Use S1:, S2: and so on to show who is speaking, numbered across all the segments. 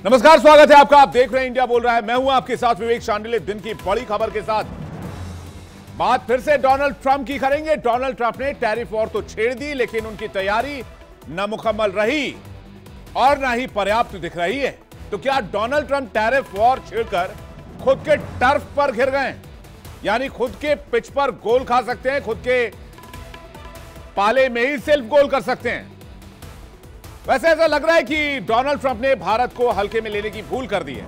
S1: नमस्कार, स्वागत है आपका। आप देख रहे हैं इंडिया बोल रहा है। मैं हूं आपके साथ विवेक शांडिल्य। दिन की बड़ी खबर के साथ बात फिर से डोनाल्ड ट्रंप की करेंगे। डोनाल्ड ट्रंप ने टैरिफ वॉर तो छेड़ दी, लेकिन उनकी तैयारी न मुकम्मल रही और न ही पर्याप्त दिख रही है। तो क्या डोनाल्ड ट्रंप टैरिफ वॉर छेड़कर खुद के टर्फ पर घिर गए, यानी खुद के पिच पर गोल खा सकते हैं, खुद के पाले में ही सेल्फ गोल कर सकते हैं? वैसे ऐसा लग रहा है कि डोनाल्ड ट्रंप ने भारत को हल्के में लेने की भूल कर दी है।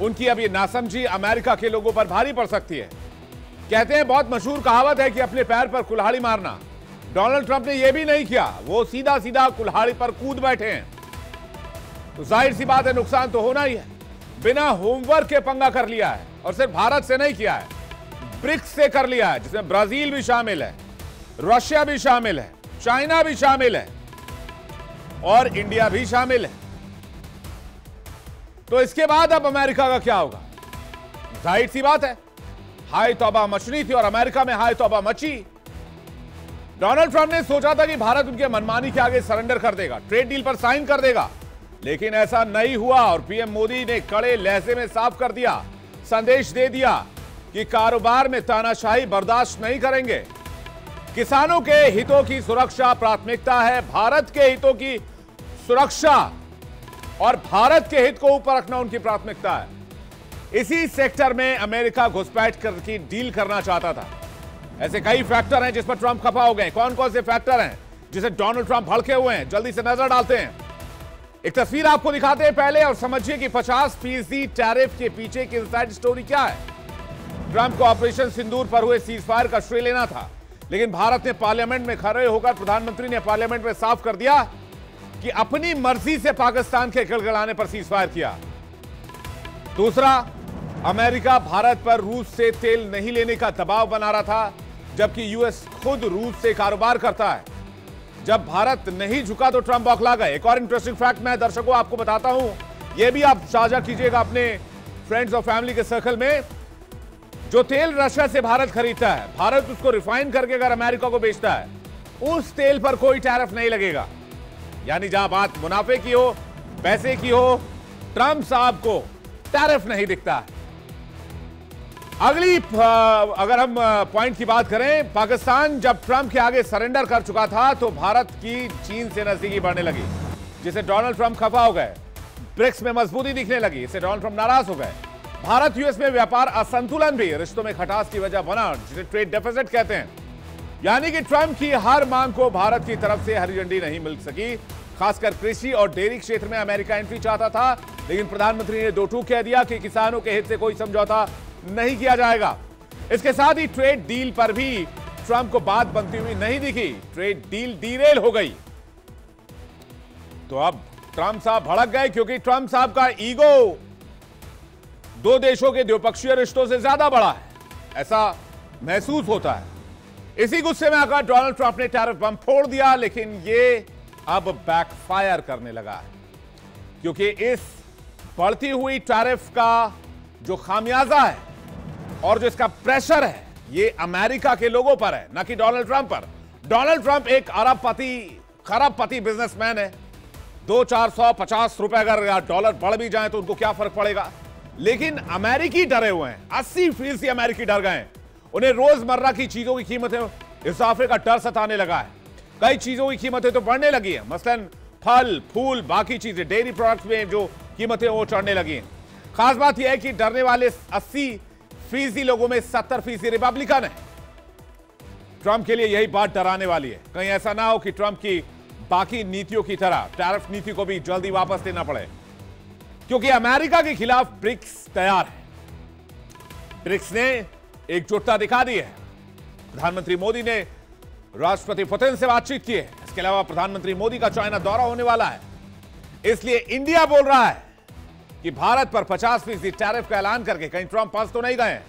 S1: उनकी अब ये नासमझी अमेरिका के लोगों पर भारी पड़ सकती है। कहते हैं, बहुत मशहूर कहावत है कि अपने पैर पर कुल्हाड़ी मारना। डोनाल्ड ट्रंप ने यह भी नहीं किया, वो सीधा सीधा कुल्हाड़ी पर कूद बैठे हैं। तो जाहिर सी बात है, नुकसान तो होना ही है। बिना होमवर्क के पंगा कर लिया है, और सिर्फ भारत से नहीं किया है, ब्रिक्स से कर लिया है, जिसमें ब्राजील भी शामिल है, रशिया भी शामिल है, चाइना भी शामिल है और इंडिया भी शामिल है। तो इसके बाद अब अमेरिका का क्या होगा? जाहिर सी बात है, हाय तौबा मचनी थी और अमेरिका में हाय तौबा मची। डोनाल्ड ट्रंप ने सोचा था कि भारत उनके मनमानी के आगे सरेंडर कर देगा, ट्रेड डील पर साइन कर देगा, लेकिन ऐसा नहीं हुआ। और पीएम मोदी ने कड़े लहजे में साफ कर दिया, संदेश दे दिया कि कारोबार में तानाशाही बर्दाश्त नहीं करेंगे। किसानों के हितों की सुरक्षा प्राथमिकता है, भारत के हितों की सुरक्षा और भारत के हित को ऊपर रखना उनकी प्राथमिकता है। इसी सेक्टर में अमेरिका घुसपैठ करके डील करना चाहता था। ऐसे कई फैक्टर हैं जिस पर ट्रंप खफा हो गए। कौन कौन से फैक्टर हैं जिसे डोनाल्ड ट्रंप भड़के हुए हैं, जल्दी से नजर डालते हैं। एक तस्वीर आपको दिखाते हैं पहले, और समझिए कि 50% टैरिफ के पीछे की इनसाइड स्टोरी क्या है। ट्रंप को ऑपरेशन सिंदूर पर हुए सीज फायर का श्रेय लेना था, लेकिन भारत ने पार्लियामेंट में खड़े होकर, प्रधानमंत्री ने पार्लियामेंट में साफ कर दिया कि अपनी मर्जी से पाकिस्तान के गिड़गिड़ाने पर सीज फायर किया। दूसरा, अमेरिका भारत पर रूस से तेल नहीं लेने का दबाव बना रहा था, जबकि यूएस खुद रूस से कारोबार करता है। जब भारत नहीं झुका तो ट्रंप बौखला गए। एक और इंटरेस्टिंग फैक्ट मैं दर्शकों आपको बताता हूं, यह भी आप साझा कीजिएगा अपने फ्रेंड्स और फैमिली के सर्कल में। जो तेल रशिया से भारत खरीदता है, भारत उसको रिफाइन करके अगर अमेरिका को बेचता है, उस तेल पर कोई टैरिफ नहीं लगेगा। यानी जहां बात मुनाफे की हो, पैसे की हो, ट्रंप साहब को टैरिफ नहीं दिखता है। अगली अगर हम पॉइंट की बात करें, पाकिस्तान जब ट्रंप के आगे सरेंडर कर चुका था तो भारत की चीन से नजदीकी बढ़ने लगी, जिसे डोनाल्ड ट्रंप खफा हो गए। ब्रिक्स में मजबूती दिखने लगी, इससे डोनाल्ड ट्रंप नाराज हो गए। भारत यूएस में व्यापार असंतुलन भी रिश्तों में खटास की वजह बना, जिसे ट्रेड डेफिसिट कहते हैं। यानी कि ट्रंप की हर मांग को भारत की तरफ से हरी झंडी नहीं मिल सकी। खासकर कृषि और डेयरी क्षेत्र में अमेरिका एंट्री चाहता था, लेकिन प्रधानमंत्री ने दो टूक कह दिया कि किसानों के हित से कोई समझौता नहीं किया जाएगा। इसके साथ ही ट्रेड डील पर भी ट्रंप को बात बनती हुई नहीं दिखी। ट्रेड डील डीरेल हो गई। तो अब ट्रंप साहब भड़क गए, क्योंकि ट्रंप साहब का ईगो दो देशों के द्विपक्षीय रिश्तों से ज्यादा बड़ा है, ऐसा महसूस होता है। इसी गुस्से में आकर डोनाल्ड ट्रंप ने टैरिफ बम फोड़ दिया, लेकिन यह अब बैकफायर करने लगा है, क्योंकि इस बढ़ती हुई टैरिफ का जो खामियाजा है और जो इसका प्रेशर है, ये अमेरिका के लोगों पर है, ना कि डोनाल्ड ट्रंप पर। डोनाल्ड ट्रंप एक खरबपति बिजनेसमैन है। 200-450 रुपए अगर डॉलर बढ़ भी जाए तो उनको क्या फर्क पड़ेगा। लेकिन अमेरिकी डरे हुए हैं, 80% अमेरिकी डर गए हैं। उन्हें रोजमर्रा की चीजों की कीमतें इजाफे का डर सताने लगा है। कई चीजों की कीमतें तो बढ़ने लगी है, मसलन फल फूल, बाकी चीजें, डेयरी प्रोडक्ट्स में जो कीमतें वो चढ़ने लगी हैं। खास बात यह है कि डरने वाले 80% लोगों में 70% रिपब्लिकन है। ट्रंप के लिए यही बात डराने वाली है। कहीं ऐसा ना हो कि ट्रंप की बाकी नीतियों की तरह टैरिफ नीति को भी जल्दी वापस लेना पड़े, क्योंकि अमेरिका के खिलाफ ब्रिक्स तैयार है। ब्रिक्स ने एकजुटता दिखा दी है। प्रधानमंत्री मोदी ने राष्ट्रपति पुतिन से बातचीत की है। इसके अलावा प्रधानमंत्री मोदी का चाइना दौरा होने वाला है। इसलिए इंडिया बोल रहा है कि भारत पर 50% टैरिफ का ऐलान करके कहीं ट्रंप फंस तो नहीं गए।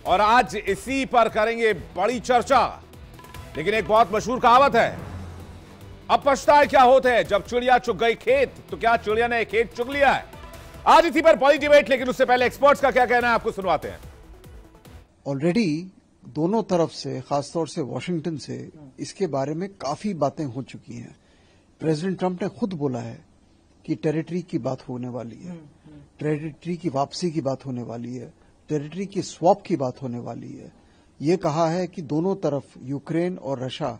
S1: और आज इसी पर करेंगे बड़ी चर्चा। लेकिन एक बहुत मशहूर कहावत है, अब पछताए क्या होते हैं, जब चिड़िया चुग गई खेत, तो क्या चिड़िया ने खेत चुग लिया है? आज इसी पर बड़ी डिबेट, लेकिन उससे पहले एक्सपर्ट्स का क्या कहना है आपको सुनवाते हैं।
S2: ऑलरेडी दोनों तरफ से, खासतौर से वॉशिंगटन से, इसके बारे में काफी बातें हो चुकी हैं। प्रेसिडेंट ट्रंप ने खुद बोला है कि टेरिटरी की बात होने वाली है, टेरिटरी की वापसी की बात होने वाली है, टेरिटरी की स्वैप की बात होने वाली है। ये कहा है कि दोनों तरफ यूक्रेन और रशिया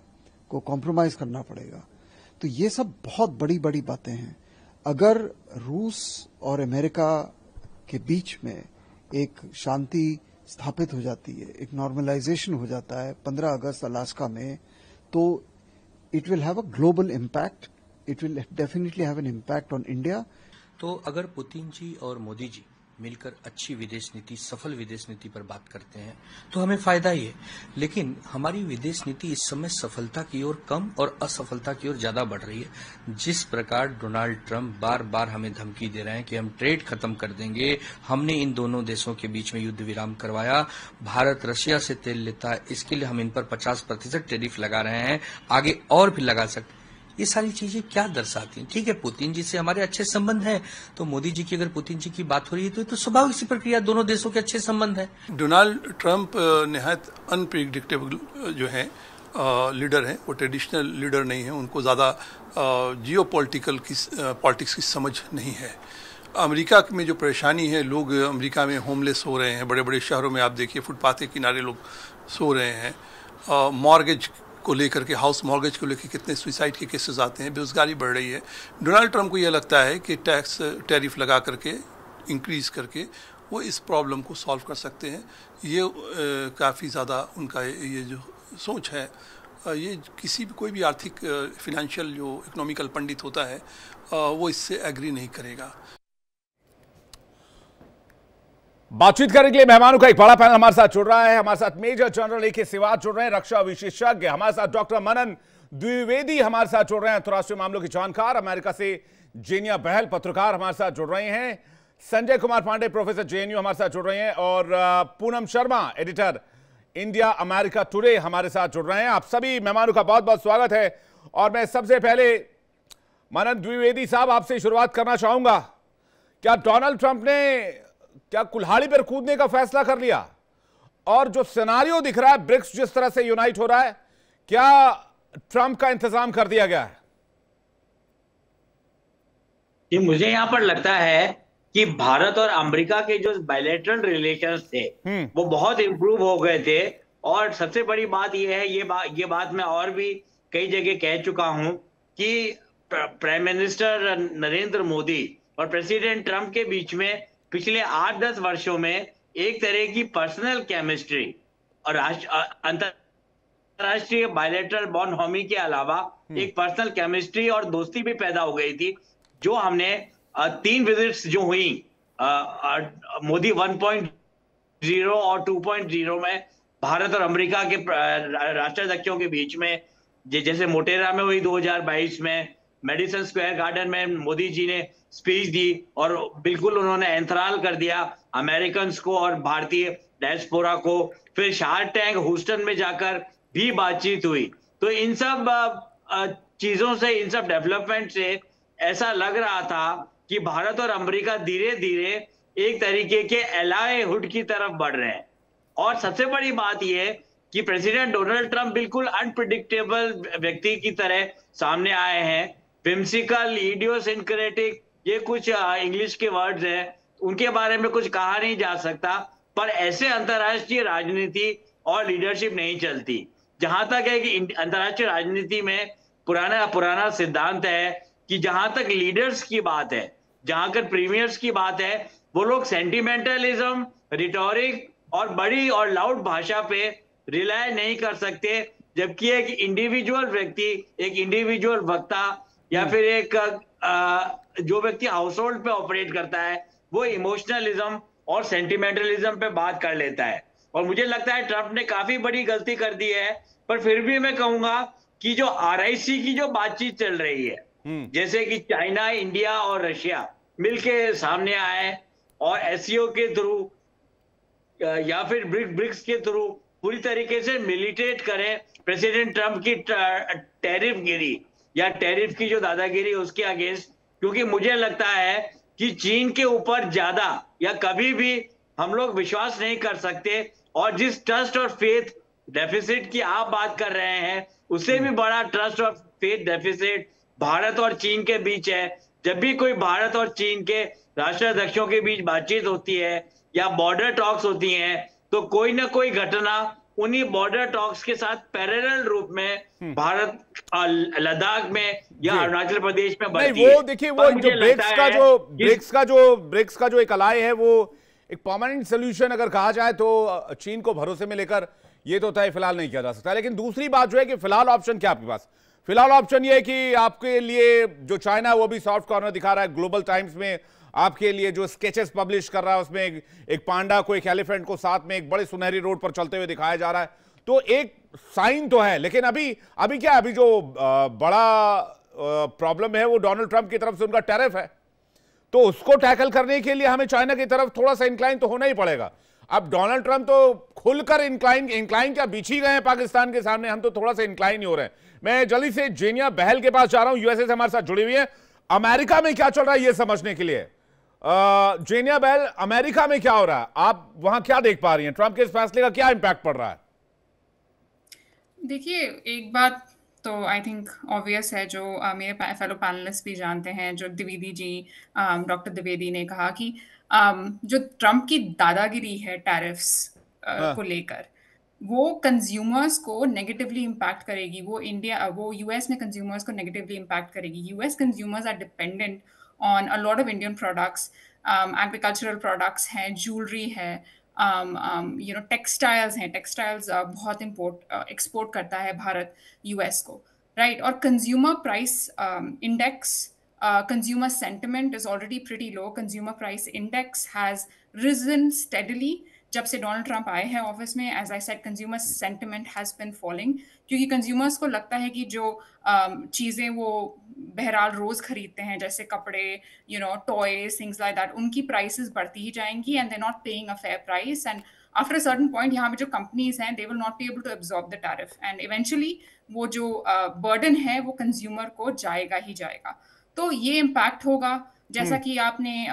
S2: को कॉम्प्रोमाइज करना पड़ेगा। तो ये सब बहुत बड़ी बड़ी बातें हैं। अगर रूस और अमेरिका के बीच में एक शांति स्थापित हो जाती है, एक नॉर्मलाइजेशन हो जाता है 15 अगस्त अलास्का में, तो it will have a global impact, it will definitely have an impact on India.
S3: तो अगर पुतिन जी और मोदी जी मिलकर अच्छी विदेश नीति, सफल विदेश नीति पर बात करते हैं तो हमें फायदा ही है। लेकिन हमारी विदेश नीति इस समय सफलता की ओर कम और असफलता की ओर ज्यादा बढ़ रही है। जिस प्रकार डोनाल्ड ट्रंप बार बार हमें धमकी दे रहे हैं कि हम ट्रेड खत्म कर देंगे, हमने इन दोनों देशों के बीच में युद्ध विराम करवाया, भारत रशिया से तेल लेता है, इसके लिए हम इन पर 50% टैरिफ लगा रहे हैं, आगे और भी लगा सकते। ये सारी चीजें क्या दर्शाती हैं? ठीक है, पुतिन जी से हमारे अच्छे संबंध हैं, तो मोदी जी की अगर पुतिन जी की बात हो रही है तो ये तो स्वाभाविक सी प्रक्रिया, दोनों देशों के अच्छे संबंध हैं।
S4: डोनाल्ड ट्रंप निहायत अनप्रिडिक्टेबल जो है लीडर हैं, वो ट्रेडिशनल लीडर नहीं है, उनको ज़्यादा जियो पॉलिटिक्स की समझ नहीं है। अमेरिका में जो परेशानी है, लोग अमेरिका में होमलेस हो रहे हैं, बड़े बड़े शहरों में आप देखिए फुटपाथ के किनारे लोग सो रहे हैं, मॉर्गेज को लेकर के, हाउस मॉर्गेज को लेकर कितने सुसाइड के केसेस आते हैं, बेरोजगारी बढ़ रही है। डोनाल्ड ट्रंप को यह लगता है कि टैक्स टैरिफ लगा करके, इंक्रीज करके वो इस प्रॉब्लम को सॉल्व कर सकते हैं। ये काफ़ी ज़्यादा उनका ये जो सोच है, ये किसी भी कोई भी आर्थिक फिनेंशियल जो इकोनॉमिकल पंडित होता है वो इससे एग्री नहीं करेगा।
S1: बातचीत करने के लिए मेहमानों का एक बड़ा पैनल हमारे साथ जुड़ रहा है। हमारे साथ मेजर जनरल ए के सिवाच जुड़ रहे हैं, रक्षा विशेषज्ञ। हमारे साथ डॉक्टर मनन द्विवेदी हमारे साथ जुड़ रहे हैं, अंतर्राष्ट्रीय मामलों की जानकार। अमेरिका से जेनिया बहल पत्रकार हमारे साथ जुड़ रहे हैं। संजय कुमार पांडे प्रोफेसर जेएनयू हमारे साथ जुड़ रहे हैं, और Poonam Sharma editor India America today हमारे साथ जुड़ रहे हैं। आप सभी मेहमानों का बहुत बहुत स्वागत है। और मैं सबसे पहले मनन द्विवेदी साहब आपसे शुरुआत करना चाहूंगा। क्या डोनाल्ड ट्रंप ने क्या कुल्हाड़ी पर कूदने का फैसला कर लिया? और जो सिनारियो दिख रहा है, ब्रिक्स जिस तरह से यूनाइट हो रहा है, क्या ट्रंप का इंतजाम कर दिया गया है?
S5: कि मुझे यहां पर लगता है कि भारत और अमेरिका के जो बायलैटरल रिलेशंस थे वो बहुत इंप्रूव हो गए थे। और सबसे बड़ी बात यह है, ये बात मैं और भी कई जगह कह चुका हूं कि प्राइम मिनिस्टर नरेंद्र मोदी और प्रेसिडेंट ट्रंप के बीच में पिछले 8-10 वर्षों में एक तरह की पर्सनल केमिस्ट्री और अंतरराष्ट्रीय बायलैटरल बॉन्ड के अलावा एक पर्सनल केमिस्ट्री और दोस्ती भी पैदा हो गई थी, जो हमने 3 विजिट्स जो हुई मोदी 1.0 और 2.0 में भारत और अमेरिका के राष्ट्राध्यक्षों के बीच में, जैसे मोटेरा में हुई 2022 में, मेडिसन स्क्वायर गार्डन में मोदी जी ने स्पीच दी और बिल्कुल उन्होंने एंथराल कर दिया अमेरिकन को और भारतीय डायस्पोरा को। फिर शार्क टैंक ह्यूस्टन में जाकर भी बातचीत हुई। तो इन सब चीजों से, इन सब डेवलपमेंट से ऐसा लग रहा था कि भारत और अमेरिका धीरे धीरे एक तरीके के एलायहुड की तरफ बढ़ रहे हैं। और सबसे बड़ी बात यह कि प्रेसिडेंट डोनाल्ड ट्रंप बिल्कुल अनप्रिडिक्टेबल व्यक्ति की तरह सामने आए हैं। विम्सिकल, इडियोसिंक्रेटिक, ये कुछ इंग्लिश के वर्ड्स हैं, उनके बारे में कुछ कहा नहीं जा सकता। पर ऐसे अंतर्राष्ट्रीय राजनीति और लीडरशिप नहीं चलती। जहां तक है कि अंतर्राष्ट्रीय राजनीति में पुराना सिद्धांत है कि जहां तक लीडर्स की बात है, जहां तक प्रीमियर्स की बात है, वो लोग सेंटिमेंटलिज्म, रिटोरिक और बड़ी और लाउड भाषा पे रिलाय नहीं कर सकते। जबकि एक इंडिविजुअल व्यक्ति, एक इंडिविजुअल वक्ता या फिर एक जो व्यक्ति हाउस होल्ड पे ऑपरेट करता है, वो इमोशनलिज्म और सेंटिमेंटलिज्म पे बात कर लेता है। और मुझे लगता है ट्रंप ने काफी बड़ी गलती कर दी है। पर फिर भी मैं कहूंगा कि जो RIC की जो बातचीत चल रही है, जैसे कि चाइना, इंडिया और रशिया मिलके सामने आए और SCO के थ्रू या फिर ब्रिक्स के थ्रू पूरी तरीके से मिलिटेट करें प्रेसिडेंट ट्रंप की टैरिफ गिरी या टैरिफ की जो दादागिरी उसके अगेंस्ट। क्योंकि मुझे लगता है कि चीन के ऊपर ज्यादा या कभी भी हम लोग विश्वास नहीं कर सकते। और जिस ट्रस्ट और फेथ डेफिसिट की आप बात कर रहे हैं, उससे भी बड़ा ट्रस्ट और फेथ डेफिसिट भारत और चीन के बीच है। जब भी कोई भारत और चीन के राष्ट्राध्यक्षों के बीच बातचीत होती है या बॉर्डर टॉक्स होती हैं, तो कोई ना कोई घटना उन्हीं बॉर्डर टॉक्स के साथ पैरेलल रूप में भारत लद्दाख में या अरुणाचल प्रदेश में बढ़ती है।
S1: वो देखिए, वो जो ब्रिक्स का जो एक अलाय है, वो एक परमानेंट सोल्यूशन अगर कहा जाए तो चीन को भरोसे में लेकर ये तो तय फिलहाल नहीं किया जा सकता। लेकिन दूसरी बात जो है कि फिलहाल ऑप्शन क्या आपके पास? फिलहाल ऑप्शन ये है कि आपके लिए जो चाइना वो भी सॉफ्ट कॉर्नर दिखा रहा है। ग्लोबल टाइम्स में आपके लिए जो स्केचेस पब्लिश कर रहा है उसमें एक पांडा को, एक एलिफेंट को साथ में एक बड़े सुनहरी रोड पर चलते हुए दिखाया जा रहा है, तो एक साइन तो है। लेकिन अभी क्या है, अभी जो बड़ा प्रॉब्लम है वो डोनाल्ड ट्रंप की तरफ से उनका टैरिफ है, तो उसको टैकल करने के लिए हमें चाइना की तरफ थोड़ा सा इंक्लाइन तो होना ही पड़ेगा। अब डोनाल्ड ट्रंप तो खुलकर इंक्लाइन क्या बीच ही गए हैं पाकिस्तान के सामने, हम तो थोड़ा सा इंक्लाइन ही हो रहे हैं। मैं जल्दी से जेनिया बहल के पास जा रहा हूं, यूएसए से हमारे साथ जुड़ी हुई है, अमेरिका में क्या चल रहा है ये समझने के लिए। जेनिया बहल, अमेरिका में क्या हो रहा है, आप वहां क्या देख पा रही हैं? ट्रंप के इस फैसले का क्या इंपैक्ट पड़ रहा है?
S6: देखिए, एक बात तो आई थिंक ऑब्वियस है, जो मेरे फेलो पैनलिस्ट भी जानते हैं, जो द्विवेदी जी, डॉक्टर द्विवेदी ने कहा कि जो ट्रंप की दादागिरी है टैरिफ्स को लेकर, वो कंज्यूमर्स को नेगेटिवली इम्पैक्ट करेगी। वो यूएस में कंज्यूमर्स को नेगेटिवली इम्पैक्ट करेगी। US consumers are dependent on a lot of Indian products, agricultural products हैं, ज्वेलरी है, टेक्सटाइल्स हैं। टेक्सटाइल्स बहुत एक्सपोर्ट करता है भारत यूएस को, राइट? और consumer price index, consumer sentiment is already pretty low. Consumer price index has risen steadily जब से डोनाल्ड ट्रंप आए हैं ऑफिस में। As I said, consumer sentiment has been falling, क्योंकि कंज्यूमर्स को लगता है कि जो चीज़ें वो बहरहाल रोज खरीदते हैं, जैसे कपड़े, टॉयज, थिंग्स लाइक दैट, उनकी प्राइसेस बढ़ती ही जाएंगी and they not paying a fair price. And after a certain point यहाँ पे जो कंपनीज हैं, they will not be able to absorb the tariff, and eventually वो जो बर्डन है वो कंज्यूमर को जाएगा ही जाएगा। तो ये इम्पैक्ट होगा, जैसा कि आपने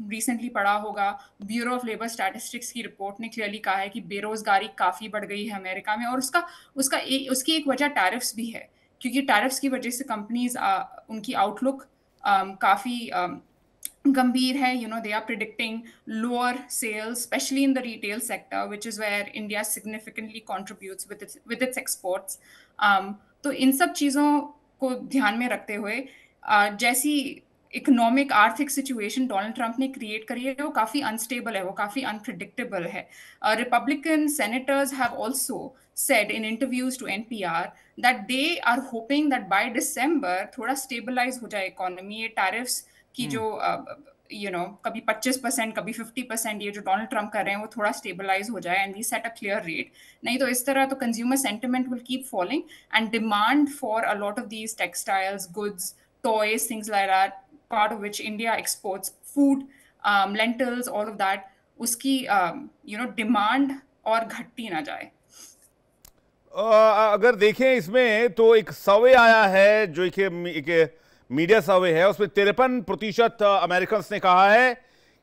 S6: रिसेंटली पढ़ा होगा, ब्यूरो ऑफ लेबर स्टैटिस्टिक्स की रिपोर्ट ने क्लियरली कहा है कि बेरोजगारी काफ़ी बढ़ गई है अमेरिका में, और उसकी एक वजह टैरिफ्स भी है, क्योंकि टैरिफ्स की वजह से कंपनीज उनकी आउटलुक काफ़ी गंभीर है। They are predicting lower sales, specially in the retail sector, which is where India significantly contributes with its exports. तो इन सब चीज़ों को ध्यान में रखते हुए जैसी इकोनॉमिक आर्थिक सिचुएशन डोनाल्ड ट्रंप ने क्रिएट करी है, वो काफ़ी अनस्टेबल है, वो काफ़ी अनप्रिडिक्टेबल है। Republican senators have also said in interviews to NPR that they are hoping that by December थोड़ा स्टेबलाइज हो जाए इकोनॉमी। ये टैरिफ्स की जो कभी 25%, कभी 50%, ये जो डोनाल्ड ट्रंप कर रहे हैं, वो थोड़ा स्टेबलाइज हो जाए and we set a clear rate. नहीं तो इस तरह तो consumer sentiment will keep falling and demand for a lot of these textiles, goods, toys, things like that, part of which India exports, food, lentils, all of that, उसकी demand और घटती ना जाए।
S1: अगर देखें इसमें तो एक सर्वे आया है, जो एक मीडिया सर्वे है, उसमें 53% अमेरिकन ने कहा है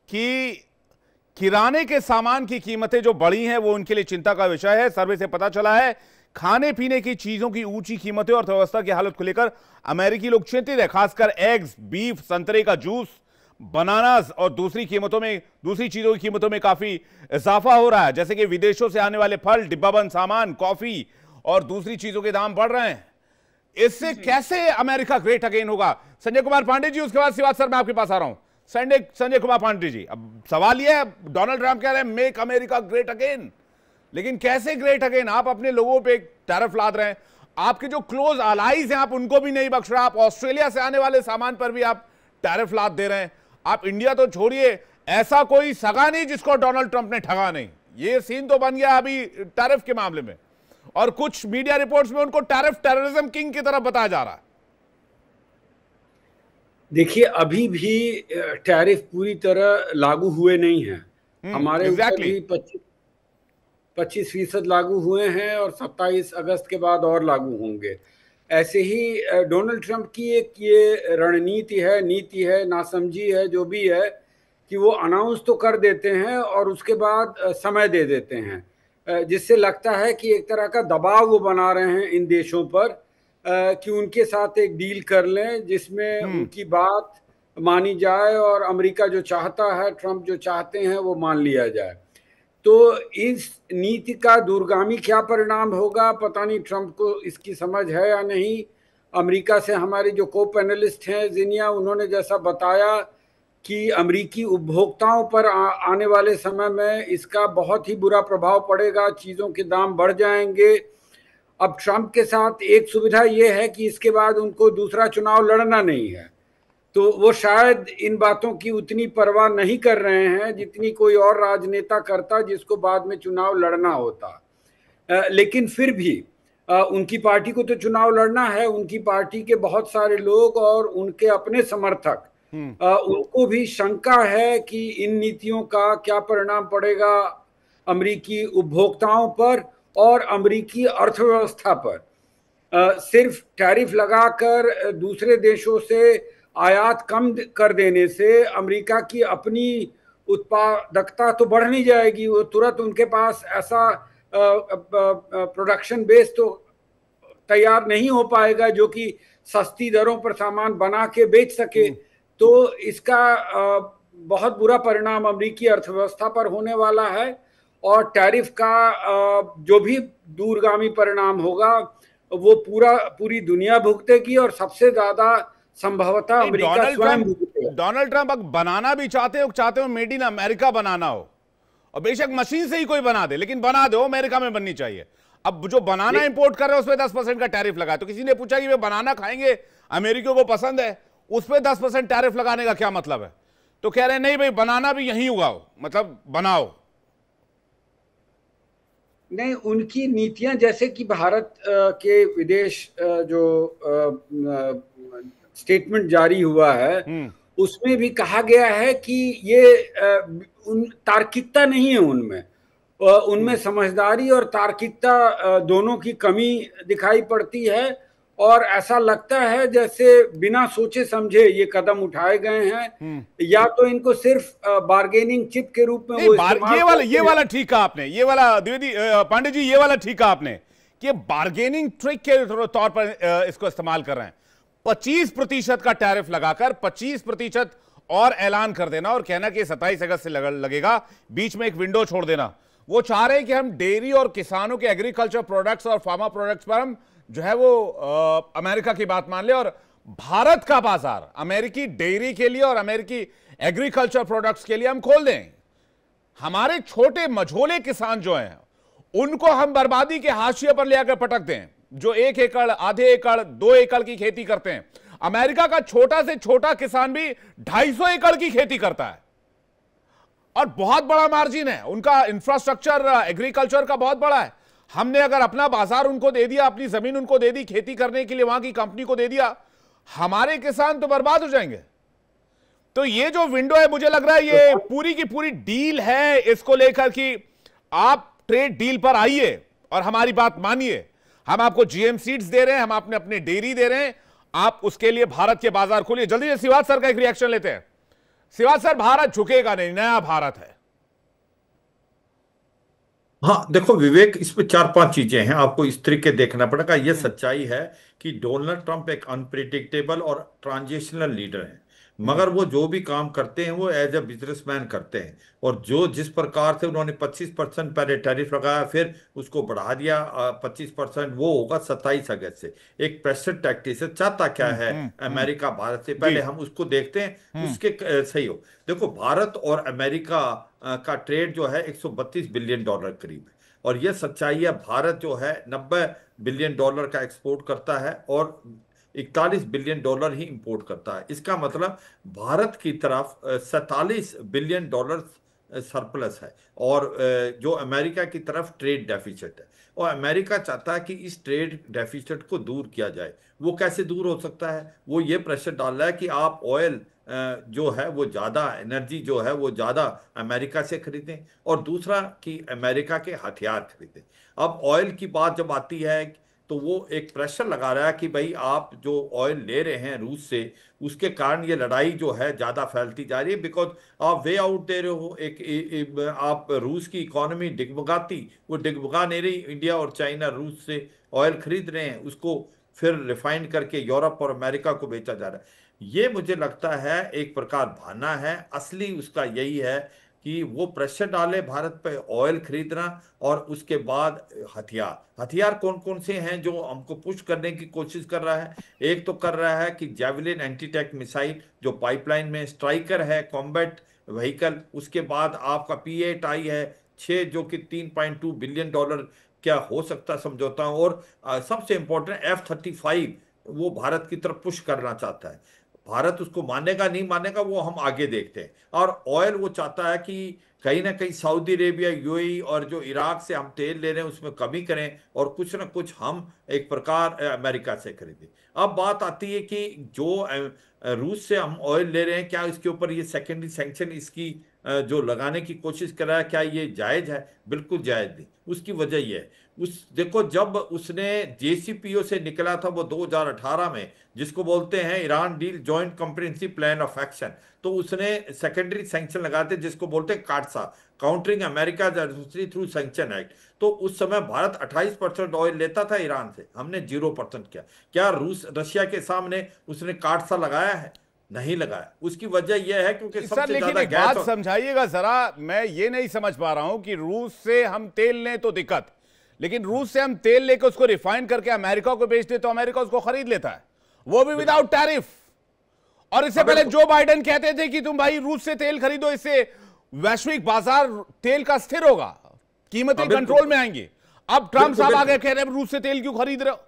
S1: कि किराने के सामान की कीमतें जो बढ़ी हैं वो उनके लिए चिंता का विषय है। सर्वे से पता चला है खाने पीने की चीजों की ऊंची कीमतें और अर्थव्यवस्था की हालत को लेकर अमेरिकी लोग चिंतित है। खासकर एग्स, बीफ, संतरे का जूस, बनानास और दूसरी चीजों की कीमतों में काफी इजाफा हो रहा है। जैसे कि विदेशों से आने वाले फल, डिब्बाबंद सामान, कॉफी और दूसरी चीजों के दाम बढ़ रहे हैं। इससे कैसे अमेरिका ग्रेट अगेन होगा? संजय कुमार पांडे जी, उसके बाद शिवाज सर मैं आपके पास आ रहा हूं। संजय कुमार पांडे जी, अब सवाल यह है, डोनाल्ड ट्रंप कह रहे हैं मेक अमेरिका ग्रेट अगेन, लेकिन कैसे ग्रेट अगेन? आप अपने लोगों पे एक टैरिफ लाद रहे हैं, आपके जो क्लोज अलाइज हैं आप उनको भी नहीं बख्श रहे, आप ऑस्ट्रेलिया से आने वाले सामान पर भी आप टैरिफ लाद दे रहे हैं। आप इंडिया तो छोड़िए, ऐसा कोई सगा नहीं जिसको डोनाल्ड ट्रंप ने ठगा नहीं। ये सीन तो बन गया अभी टैरिफ के मामले में, और कुछ मीडिया रिपोर्ट्स में उनको टेररिज्म किंग की तरफ बताया जा रहा है।
S7: देखिए, अभी भी टैरिफ पूरी तरह लागू हुए नहीं हैं। हमारे ऊपर भी 25% लागू हुए हैं और 27 अगस्त के बाद और लागू होंगे। ऐसे ही डोनाल्ड ट्रंप की एक ये रणनीति है, नीति है, नासमझी है, जो भी है, कि वो अनाउंस तो कर देते हैं और उसके बाद समय दे देते हैं, जिससे लगता है कि एक तरह का दबाव वो बना रहे हैं इन देशों पर कि उनके साथ एक डील कर लें जिसमें उनकी बात मानी जाए और अमेरिका जो चाहता है, ट्रंप जो चाहते हैं वो मान लिया जाए। तो इस नीति का दूरगामी क्या परिणाम होगा पता नहीं, ट्रंप को इसकी समझ है या नहीं। अमेरिका से हमारे जो को पैनलिस्ट हैं जिनिया, उन्होंने जैसा बताया कि अमेरिकी उपभोक्ताओं पर आने वाले समय में इसका बहुत ही बुरा प्रभाव पड़ेगा, चीज़ों के दाम बढ़ जाएंगे। अब ट्रंप के साथ एक सुविधा ये है कि इसके बाद उनको दूसरा चुनाव लड़ना नहीं है, तो वो शायद इन बातों की उतनी परवाह नहीं कर रहे हैं जितनी कोई और राजनेता करता जिसको बाद में चुनाव लड़ना होता। लेकिन फिर भी उनकी पार्टी को तो चुनाव लड़ना है, उनकी पार्टी के बहुत सारे लोग और उनके अपने समर्थक उनको भी शंका है कि इन नीतियों का क्या परिणाम पड़ेगा अमेरिकी उपभोक्ताओं पर और अमेरिकी अर्थव्यवस्था पर। सिर्फ टैरिफ लगाकर दूसरे देशों से आयात कम कर देने से अमेरिका की अपनी उत्पादकता तो बढ़ नहीं जाएगी, वो तुरंत उनके पास ऐसा प्रोडक्शन बेस तो तैयार नहीं हो पाएगा जो कि सस्ती दरों पर सामान बना के बेच सके। तो इसका बहुत बुरा परिणाम अमेरिकी अर्थव्यवस्था पर होने वाला है और टैरिफ का जो भी दूरगामी परिणाम होगा वो पूरी दुनिया भुगतेगी और सबसे ज्यादा संभवतः अमेरिका स्वयं भुगतेगा।
S1: डोनाल्ड ट्रंप अगर बनाना भी चाहते हो मेड इन अमेरिका बनाना हो, और बेशक मशीन से ही कोई बना दे, लेकिन बना दो अमेरिका में बननी चाहिए। अब जो बनाना इंपोर्ट कर रहे हैं उस पर 10% का टैरिफ लगा, तो किसी ने पूछा कि वे बनाना खाएंगे, अमेरिकियों को पसंद है, उस पर 10% टैरिफ लगाने का क्या मतलब है? तो कह रहे हैं नहीं भाई बनाना भी यहीं उगाओ, मतलब बनाओ।
S7: नहीं, उनकी नीतियां जैसे कि भारत के विदेश जो स्टेटमेंट जारी हुआ है उसमें भी कहा गया है कि ये तार्किकता नहीं है उनमें समझदारी और तार्किकता दोनों की कमी दिखाई पड़ती है और ऐसा लगता है जैसे बिना सोचे समझे ये कदम उठाए गए हैं, या तो इनको सिर्फ बार्गेनिंग चिप के रूप में वो
S1: ये वाला ठीक कहा आपने, ये वाला द्विवेदी पांडे जी ये वाला ठीक कहा आपने कि बार्गेनिंग ट्रिक के तौर पर इसको इस्तेमाल कर रहे हैं। 25% का टैरिफ लगाकर 25% और ऐलान कर देना और कहना कि 27 अगस्त से लगेगा, बीच में एक विंडो छोड़ देना। वो चाह रहे हैं कि हम डेयरी और किसानों के एग्रीकल्चर प्रोडक्ट्स और फार्मा प्रोडक्ट्स पर हम जो है वो अमेरिका की बात मान ले और भारत का बाजार अमेरिकी डेयरी के लिए और अमेरिकी एग्रीकल्चर प्रोडक्ट्स के लिए हम खोल दें। हमारे छोटे मझोले किसान जो हैं उनको हम बर्बादी के हाशिए पर ले आकर पटक दें, जो 1 एकड़, आधे एकड़, 2 एकड़ की खेती करते हैं। अमेरिका का छोटा से छोटा किसान भी 250 एकड़ की खेती करता है और बहुत बड़ा मार्जिन है, उनका इंफ्रास्ट्रक्चर एग्रीकल्चर का बहुत बड़ा है। हमने अगर अपना बाजार उनको दे दिया, अपनी जमीन उनको दे दी खेती करने के लिए, वहां की कंपनी को दे दिया, हमारे किसान तो बर्बाद हो जाएंगे। तो ये जो विंडो है मुझे लग रहा है ये पूरी की पूरी डील है इसको लेकर कि आप ट्रेड डील पर आइए और हमारी बात मानिए। हम आपको जीएम सीड्स दे रहे हैं, हम आपने अपने डेयरी दे रहे हैं, आप उसके लिए भारत के बाजार खोलिए। जल्दी से शिवाज सर का एक रिएक्शन लेते हैं। शिवाज सर, भारत झुकेगा नहीं, नया भारत है।
S8: हाँ देखो विवेक, इसमें 4-5 चीजें हैं, आपको इस तरीके देखना पड़ेगा। यह सच्चाई है कि डोनाल्ड ट्रंप एक अनप्रिडिक्टेबल और ट्रांजिशनल लीडर है, मगर वो जो भी काम करते हैं वो एज ए बिजनेसमैन करते हैं। और जिस प्रकार से उन्होंने 25% पहले टैरिफ लगाया, फिर उसको बढ़ा दिया 25%, वो होगा 27 अगस्त से। एक प्रेशर टैक्टिक्स है, चाहता क्या है अमेरिका भारत से, पहले हम उसको देखते हैं उसके सही हो। देखो भारत और अमेरिका का ट्रेड जो है 132 बिलियन डॉलर करीब है, और यह सच्चाई है। भारत जो है 90 बिलियन डॉलर का एक्सपोर्ट करता है और 41 बिलियन डॉलर ही इंपोर्ट करता है। इसका मतलब भारत की तरफ 47 बिलियन डॉलर सरप्लस है और जो अमेरिका की तरफ ट्रेड डेफिसिट है। और अमेरिका चाहता है कि इस ट्रेड डेफिसिट को दूर किया जाए। वो कैसे दूर हो सकता है? वो ये प्रेशर डाल रहा है कि आप ऑयल जो है वो ज़्यादा, एनर्जी जो है वो ज़्यादा अमेरिका से खरीदें, और दूसरा कि अमेरिका के हथियार खरीदें। अब ऑयल की बात जब आती है तो वो एक प्रेशर लगा रहा है कि भाई आप जो ऑयल ले रहे हैं रूस से, उसके कारण ये लड़ाई जो है ज़्यादा फैलती जा रही है, बिकॉज आप वे आउट दे रहे हो। आप रूस की इकोनॉमी डिगमगाती, वो डिगमगा नहीं रही। इंडिया और चाइना रूस से ऑयल खरीद रहे हैं, उसको फिर रिफाइन करके यूरोप और अमेरिका को बेचा जा रहा है। ये मुझे लगता है एक प्रकार बहाना है। असली उसका यही है कि वो प्रेशर डाले भारत पे ऑयल खरीदना, और उसके बाद हथियार कौन कौन से हैं जो हमको पुश करने की कोशिश कर रहा है। एक तो कर रहा है कि जैवलिन एंटी टैंक मिसाइल जो पाइपलाइन में, स्ट्राइकर है कॉम्बैट व्हीकल, उसके बाद आपका P8I है 6 जो कि $3.2 बिलियन क्या हो सकता समझौता, और सबसे इंपॉर्टेंट F-35 वो भारत की तरफ पुश करना चाहता है। भारत उसको मानेगा नहीं मानेगा वो हम आगे देखते हैं। और ऑयल वो चाहता है कि कहीं ना कहीं सऊदी अरेबिया, यूएई और जो इराक से हम तेल ले रहे हैं उसमें कमी करें, और कुछ ना कुछ हम एक प्रकार अमेरिका से खरीदें। अब बात आती है कि जो रूस से हम ऑयल ले रहे हैं, क्या इसके ऊपर ये सेकेंडरी सैंक्शन इसकी जो लगाने की कोशिश कर रहा है, क्या ये जायज है? बिल्कुल जायज नहीं। उसकी वजह यह है, देखो जब उसने JCPO से निकला था वो 2018 में, जिसको बोलते हैं Iran deal joint comprehensive plan of action, तो उसने सेकेंडरी सैंक्शन लगाए थे जिसको बोलते हैं काटसा, countering America through sanction act. तो उस समय भारत 28% ऑयल लेता था ईरान से, हमने 0% किया। क्या रशिया के सामने उसने काटसा लगाया है? नहीं लगाया। उसकी वजह यह है क्योंकि
S1: सर लेकिन एक बात समझाइएगा जरा, मैं ये नहीं समझ पा रहा हूं कि रूस से हम तेल लें तो दिक्कत, लेकिन रूस से हम तेल लेकर उसको रिफाइन करके अमेरिका को बेचते तो अमेरिका उसको खरीद लेता है, वो भी विदाउट टैरिफ। और इससे पहले जो बाइडेन कहते थे कि तुम भाई रूस से तेल खरीदो, इससे वैश्विक बाजार तेल का स्थिर होगा, कीमतें कंट्रोल में आएंगी। अब ट्रंप साहब आगे कह रहे हैं रूस से तेल क्यों खरीद रहे हो?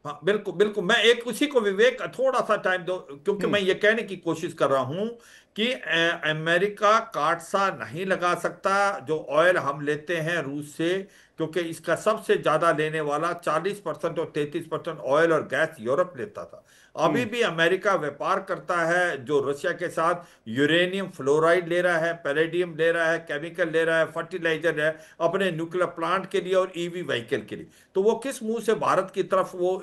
S8: हाँ बिल्कुल बिल्कुल। मैं एक उसी को विवेक थोड़ा सा टाइम दो, क्योंकि मैं ये कहने की कोशिश कर रहा हूं कि अमेरिका काटसा नहीं लगा सकता जो ऑयल हम लेते हैं रूस से, क्योंकि इसका सबसे ज्यादा लेने वाला 40% और 33% ऑयल और गैस यूरोप लेता था। अभी भी अमेरिका व्यापार करता है जो रशिया के साथ, यूरेनियम फ्लोराइड ले रहा है, पैलेडियम ले रहा है, केमिकल ले रहा है, फर्टिलाइजर है अपने न्यूक्लियर प्लांट के लिए और EV व्हीकल के लिए। तो वो किस मुंह से भारत की तरफ वो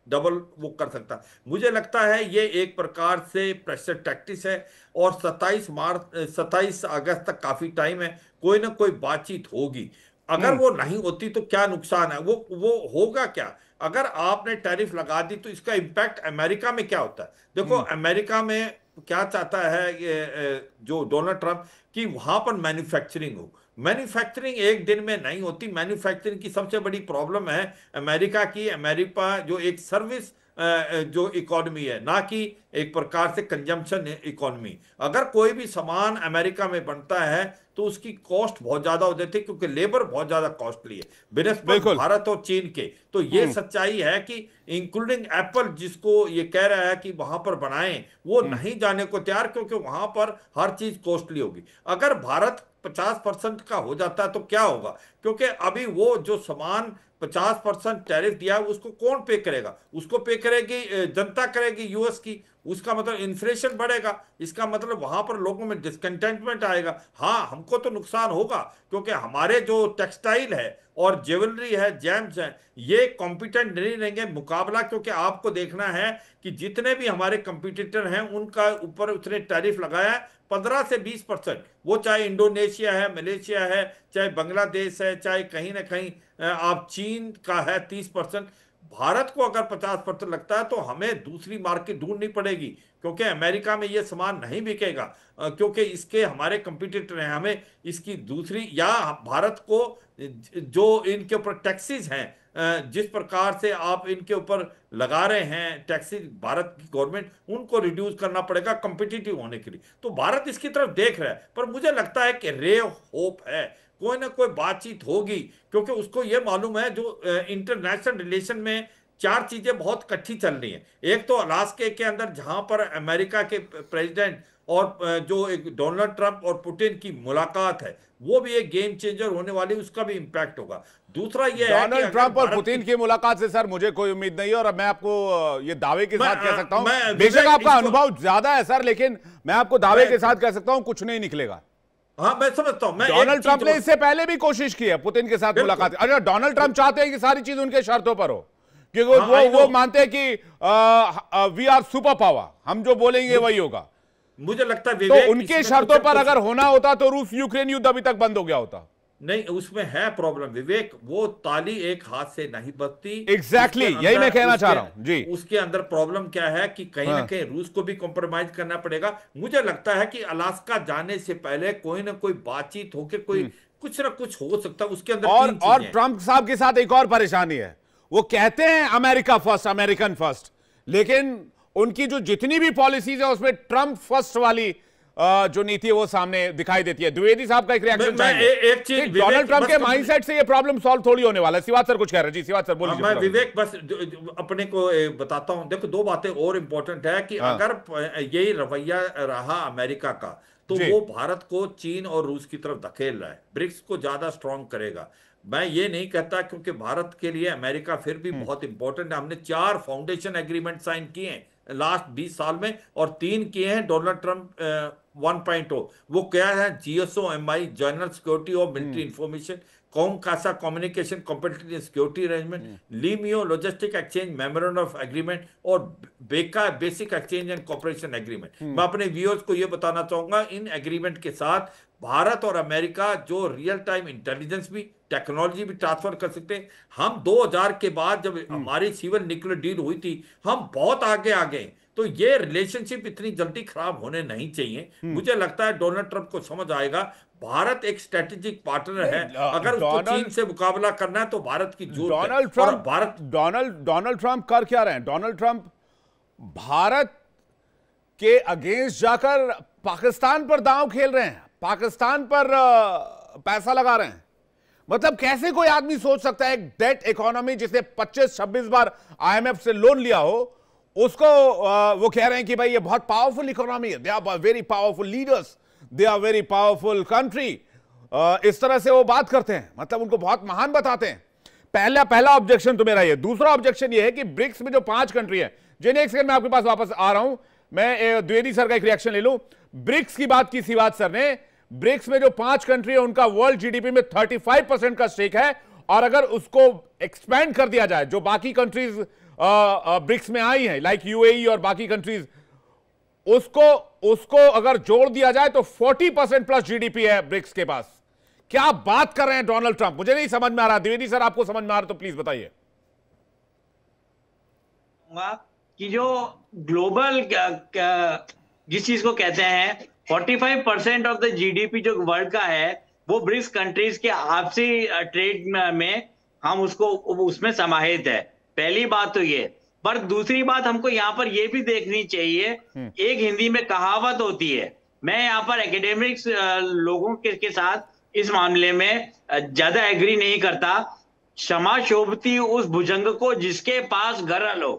S8: डबल वो कर सकता? मुझे लगता है ये एक प्रकार से प्रेशर टैक्टिस है, और 27 अगस्त तक काफी टाइम है, कोई ना कोई बातचीत होगी। अगर वो नहीं होती तो क्या नुकसान है? वो होगा क्या? अगर आपने टैरिफ लगा दी तो इसका इंपैक्ट अमेरिका में क्या होता है? देखो अमेरिका में क्या चाहता है ये जो डोनाल्ड ट्रंप, कि वहां पर मैन्युफैक्चरिंग हो। मैन्युफैक्चरिंग एक दिन में नहीं होती। मैन्युफैक्चरिंग की सबसे बड़ी प्रॉब्लम है अमेरिका की, अमेरिका जो एक सर्विस जो इकोनॉमी है, ना कि एक प्रकार से कंजम्पशन इकोनॉमी। अगर कोई भी सामान अमेरिका में बनता है तो उसकी कॉस्ट बहुत ज्यादा हो जाती है, क्योंकि लेबर बहुत ज्यादा कॉस्टली है बिनस्बत भारत और चीन के। तो ये सच्चाई है कि इंक्लूडिंग एप्पल जिसको ये कह रहा है कि वहां पर बनाएं, वो नहीं जाने को तैयार, क्योंकि वहां पर हर चीज कॉस्टली होगी। अगर भारत 50% का हो जाता है तो क्या होगा? क्योंकि अभी वो जो सामान 50% टैरिफ दिया है उसको कौन पे करेगा? उसको पे करेगी जनता, करेगी यूएस की। उसका मतलब इन्फ्लेशन बढ़ेगा, इसका मतलब वहां पर लोगों में डिसकंटेंटमेंट आएगा। हाँ, हमको तो नुकसान होगा, क्योंकि हमारे जो टेक्सटाइल है और ज्वेलरी है, जेम्स है, ये कॉम्पिटेंट नहीं रहेंगे मुकाबला। क्योंकि आपको देखना है कि जितने भी हमारे कंपटीटर हैं उनका ऊपर उसने टैरिफ लगाया है 15 से 20%। वो चाहे इंडोनेशिया है, मलेशिया है, चाहे बांग्लादेश है, चाहे कहीं ना कहीं आप चीन का है 30%। भारत को अगर 50% लगता है तो हमें दूसरी मार्केट ढूंढनी पड़ेगी, क्योंकि अमेरिका में ये सामान नहीं बिकेगा, क्योंकि इसके हमारे कंपटीटर हैं। हमें इसकी दूसरी, या भारत को जो इनके ऊपर टैक्सेस हैं, जिस प्रकार से आप इनके ऊपर लगा रहे हैं टैक्सेस भारत की गवर्नमेंट, उनको रिड्यूस करना पड़ेगा कंपिटिटिव होने के लिए। तो भारत इसकी तरफ देख रहा है, पर मुझे लगता है कि रे होप है, कोई ना कोई बातचीत होगी, क्योंकि उसको ये मालूम है जो इंटरनेशनल रिलेशन में 4 चीजें बहुत इकट्ठी चल रही हैं। एक तो अलास्का के अंदर जहां पर अमेरिका के प्रेसिडेंट और जो एक डोनाल्ड ट्रंप और पुतिन की मुलाकात है, वो भी एक गेम चेंजर होने वाली, उसका भी इंपैक्ट होगा। दूसरा यह है कि
S1: डोनाल्ड ट्रंप और पुतिन की मुलाकात से सर मुझे कोई उम्मीद नहीं है, और मैं आपको ये दावे के साथ कह सकता हूं, बेशक आपका अनुभव ज्यादा है सर, लेकिन मैं आपको दावे के साथ कह सकता हूं कुछ नहीं निकलेगा।
S8: हाँ, मैं समझता हूं।
S1: डोनाल्ड ट्रंप ने इससे पहले भी कोशिश की है पुतिन के साथ मुलाकात। अरे डोनाल्ड ट्रंप चाहते हैं कि सारी चीज उनके शर्तों पर हो, क्योंकि वो मानते हैं कि वी आर सुपर पावर, हम जो बोलेंगे वही होगा।
S8: मुझे लगता है
S1: तो उनके शर्तों पर अगर होना होता तो रूस यूक्रेन युद्ध अभी तक बंद हो गया होता।
S8: नहीं, उसमें है प्रॉब्लम विवेक, वो ताली एक हाथ से नहीं बजती।
S1: एग्जैक्टली यही मैं कहना चाह रहा हूं जी।
S8: उसके अंदर प्रॉब्लम क्या है कि कहीं ना कहीं रूस को भी कॉम्प्रोमाइज करना पड़ेगा। मुझे लगता है कि अलास्का जाने से पहले कोई ना कोई बातचीत होकर कोई कुछ ना कुछ हो सकता है। उसके अंदर
S1: और ट्रंप साहब के साथ एक और परेशानी है, वो कहते हैं अमेरिका फर्स्ट, अमेरिकन फर्स्ट, लेकिन उनकी जो जितनी भी पॉलिसीज है उसमें ट्रंप फर्स्ट वाली जो नीति है वो सामने दिखाई देती है। द्विवेदी साहब का एक रिएक्शन चाहिए।
S8: एक चीज,
S1: डोनाल्ड ट्रंप के माइंडसेट से ये प्रॉब्लम सॉल्व थोड़ी होने वाला है। शिवाज सर कुछ कह रहे हैं जी, शिवाज सर बोलिए।
S8: मैं विवेक बस अपने को बताता हूं। देखो, दो बातें और इंपॉर्टेंट है कि अगर यही रवैया रहा अमेरिका का, तो वो भारत को चीन और रूस की तरफ धकेल रहा है, ब्रिक्स को ज्यादा स्ट्रांग करेगा। मैं ये नहीं कहता, क्योंकि भारत के लिए अमेरिका फिर भी बहुत इंपॉर्टेंट है। हमने 4 फाउंडेशन एग्रीमेंट साइन किए हैं लास्ट 20 साल में, और 3 किए हैं डोनाल्ड ट्रंप 1.0। वो क्या है? GSOMI, जनरल सिक्योरिटी और military information, COMCASA communication competitive security arrangement, LEMOA logistic exchange memorandum of agreement, और BECA basic exchange and cooperation agreement. मैं अपने व्यूअर्स को ये बताना चाहूंगा, इन एग्रीमेंट के साथ भारत और अमेरिका जो रियल टाइम इंटेलिजेंस भी, टेक्नोलॉजी भी ट्रांसफर कर सकते हैं। हम 2000 के बाद जब हमारी सिविल न्यूक्लियर डील हुई थी, हम बहुत आगे आ गए। तो ये रिलेशनशिप इतनी जल्दी खराब होने नहीं चाहिए। मुझे लगता है डोनाल्ड ट्रंप को समझ आएगा भारत एक स्ट्रेटेजिक पार्टनर है। अगर उसको चीन से मुकाबला करना है तो भारत की जरूरत है। और भारत
S1: डोनाल्ड ट्रंप कर क्या रहे हैं? डोनाल्ड ट्रंप भारत के अगेंस्ट जाकर पाकिस्तान पर दांव खेल रहे हैं, पाकिस्तान पर पैसा लगा रहे हैं। मतलब कैसे कोई आदमी सोच सकता है एक डेट इकोनॉमी जिसने 25-26 बार IMF से लोन लिया हो, उसको वो कह रहे हैं कि भाई ये बहुत पावरफुल इकोनॉमी है, they are very powerful leaders, they are very powerful country. इस तरह से वो बात करते हैं, मतलब उनको बहुत महान बताते हैं। पहला ऑब्जेक्शन तो मेरा ये। दूसरा ऑब्जेक्शन ये है कि ब्रिक्स में जो 5 कंट्री है, जिन्हें एक सेकंड में आपके पास वापस आ रहा हूं, मैं द्विवेदी सर का एक रिएक्शन ले लूं। ब्रिक्स की बात की शिवाज सर ने, ब्रिक्स में जो 5 कंट्री है उनका वर्ल्ड जीडीपी में 35% का स्टेक है, और अगर उसको एक्सपैंड कर दिया जाए, जो बाकी कंट्रीज ब्रिक्स में आई हैं लाइक UAE और बाकी कंट्रीज, उसको अगर जोड़ दिया जाए तो 40% प्लस जीडीपी है ब्रिक्स के पास। क्या बात कर रहे हैं डोनाल्ड ट्रंप? मुझे नहीं समझ में आ रहा। द्विवेदी सर आपको समझ में आ रहा तो प्लीज बताइए।
S5: कि जो ग्लोबल जिस चीज को कहते हैं 45% ऑफ द जीडीपी जो वर्ल्ड का है वो ब्रिक्स कंट्रीज के आपसी ट्रेड में हम उसमें समाहित है। पहली बात तो ये। पर दूसरी बात हमको यहाँ पर ये भी देखनी चाहिए, एक हिंदी में कहावत होती है, मैं यहाँ पर एकेडमिक्स लोगों के साथ इस मामले में ज्यादा एग्री नहीं करता, क्षमा शोभती उस भुजंग को जिसके पास गरल हो।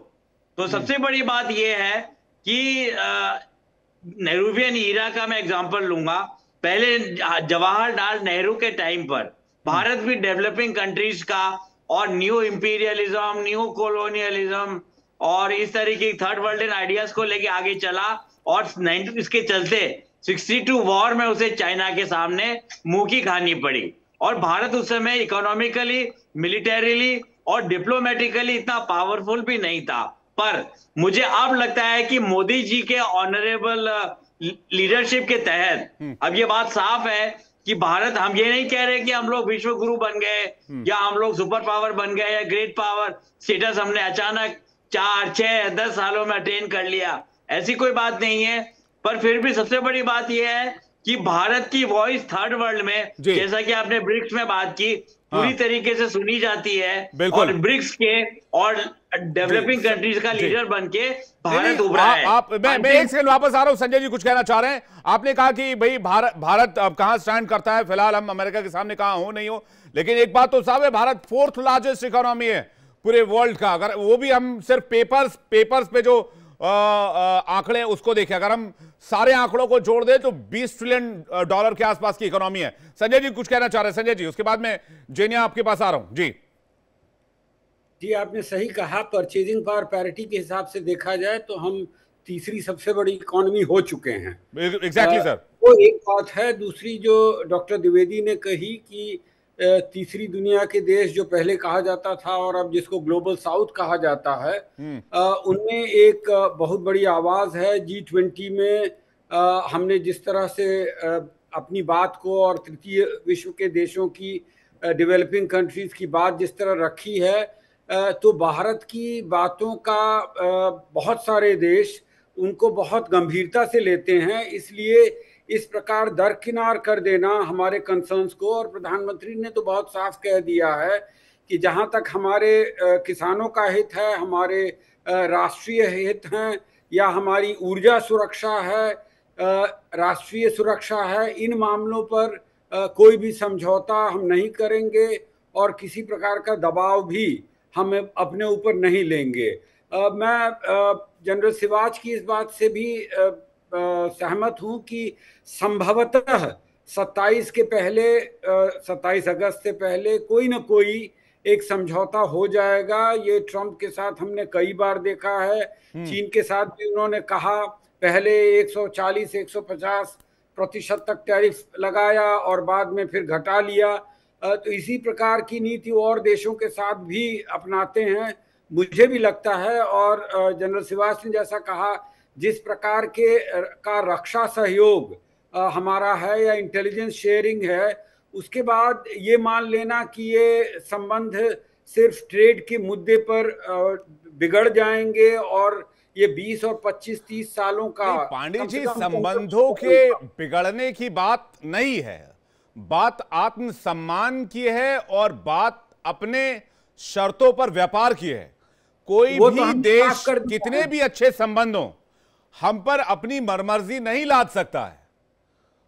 S5: तो सबसे बड़ी बात यह है कि नेहरूवियन ईरा का मैं एग्जांपल लूंगा। पहले जवाहरलाल नेहरू के टाइम पर भारत भी डेवलपिंग कंट्रीज का और न्यू इंपीरियलिज्म, न्यू कॉलोनियलिज्म और इस तरीके की थर्ड वर्ल्ड आइडियाज को लेके आगे चला, और इसके चलते 62 वॉर में उसे चाइना के सामने मुंह की खानी पड़ी। और भारत उस समय इकोनॉमिकली, मिलिटरीली और डिप्लोमेटिकली इतना पावरफुल भी नहीं था। पर मुझे अब लगता है कि मोदी जी के ऑनरेबल लीडरशिप के तहत अब ये बात साफ है कि भारत, हम ये नहीं कह रहे कि हम लोग विश्व गुरु बन गए या हम लोग सुपर पावर बन गए या ग्रेट पावर स्टेटस हमने अचानक 4, 6, 10 सालों में अटेन कर लिया, ऐसी कोई बात नहीं है। पर फिर भी सबसे बड़ी बात यह है कि भारत की वॉइस थर्ड वर्ल्ड में, जैसा कि आपने ब्रिक्स में बात की, पूरी तरीके से सुनी जाती है, और ब्रिक्स के और डेवलपिंग कंट्रीज का लीडर बनके भारत उभरा है।
S1: मैं एक सेकंड वापस आ रहा हूं। संजय जी कुछ कहना चाह रहे हैं। आपने कहा कि भाई भारत अब कहां स्टैंड करता है, फिलहाल हम अमेरिका के सामने कहां हो नहीं हो, लेकिन एक बात तो साहब है, भारत 4th लार्जेस्ट इकोनॉमी है पूरे वर्ल्ड का। अगर वो भी हम सिर्फ पेपर्स पे जो आंकड़े उसको देखें, अगर हम सारे आंकड़ों को जोड़ दें तो $20 ट्रिलियन के आसपास की इकोनॉमी है। संजय जी कुछ कहना चाह रहे हैं। संजय जी, उसके बाद में जेनिया आपके पास आ रहा हूं। जी
S7: आपने सही कहा। परचेजिंग पावर पैरिटी के हिसाब से देखा जाए तो हम तीसरी सबसे बड़ी इकोनॉमी हो चुके हैं।
S1: Exactly sir.
S7: वो एक बात है। दूसरी जो डॉक्टर द्विवेदी ने कही कि तीसरी दुनिया के देश जो पहले कहा जाता था और अब जिसको ग्लोबल साउथ कहा जाता है, उनमें एक बहुत बड़ी आवाज है। G20 में हमने जिस तरह से अपनी बात को और तृतीय विश्व के देशों की, डेवलपिंग कंट्रीज की बात जिस तरह रखी है, तो भारत की बातों का बहुत सारे देश उनको बहुत गंभीरता से लेते हैं। इसलिए इस प्रकार दरकिनार कर देना हमारे कंसर्न्स को, और प्रधानमंत्री ने तो बहुत साफ कह दिया है कि जहां तक हमारे किसानों का हित है, हमारे राष्ट्रीय हित हैं, या हमारी ऊर्जा सुरक्षा है, राष्ट्रीय सुरक्षा है, इन मामलों पर कोई भी समझौता हम नहीं करेंगे और किसी प्रकार का दबाव भी हम अपने ऊपर नहीं लेंगे। मैं जनरल सिवाच की इस बात से भी सहमत हूं कि संभवतः 27 के पहले, 27 अगस्त से पहले कोई ना कोई एक समझौता हो जाएगा। ये ट्रंप के साथ हमने कई बार देखा है, चीन के साथ भी उन्होंने कहा, पहले 140-150% तक टैरिफ लगाया और बाद में फिर घटा लिया। तो इसी प्रकार की नीति और देशों के साथ भी अपनाते हैं, मुझे भी लगता है। और जनरल सिवाच ने जैसा कहा, जिस प्रकार का रक्षा सहयोग हमारा है या इंटेलिजेंस शेयरिंग है, उसके बाद ये मान लेना कि ये संबंध सिर्फ ट्रेड के मुद्दे पर बिगड़ जाएंगे और ये 20 और 25-30 सालों का,
S1: पांडे जी, संबंधों के बिगड़ने की बात नहीं है, बात आत्मसम्मान की है और बात अपने शर्तों पर व्यापार की है। कोई भी देश कितने भी अच्छे संबंध हो, हम पर अपनी मर्जी नहीं लाद सकता है।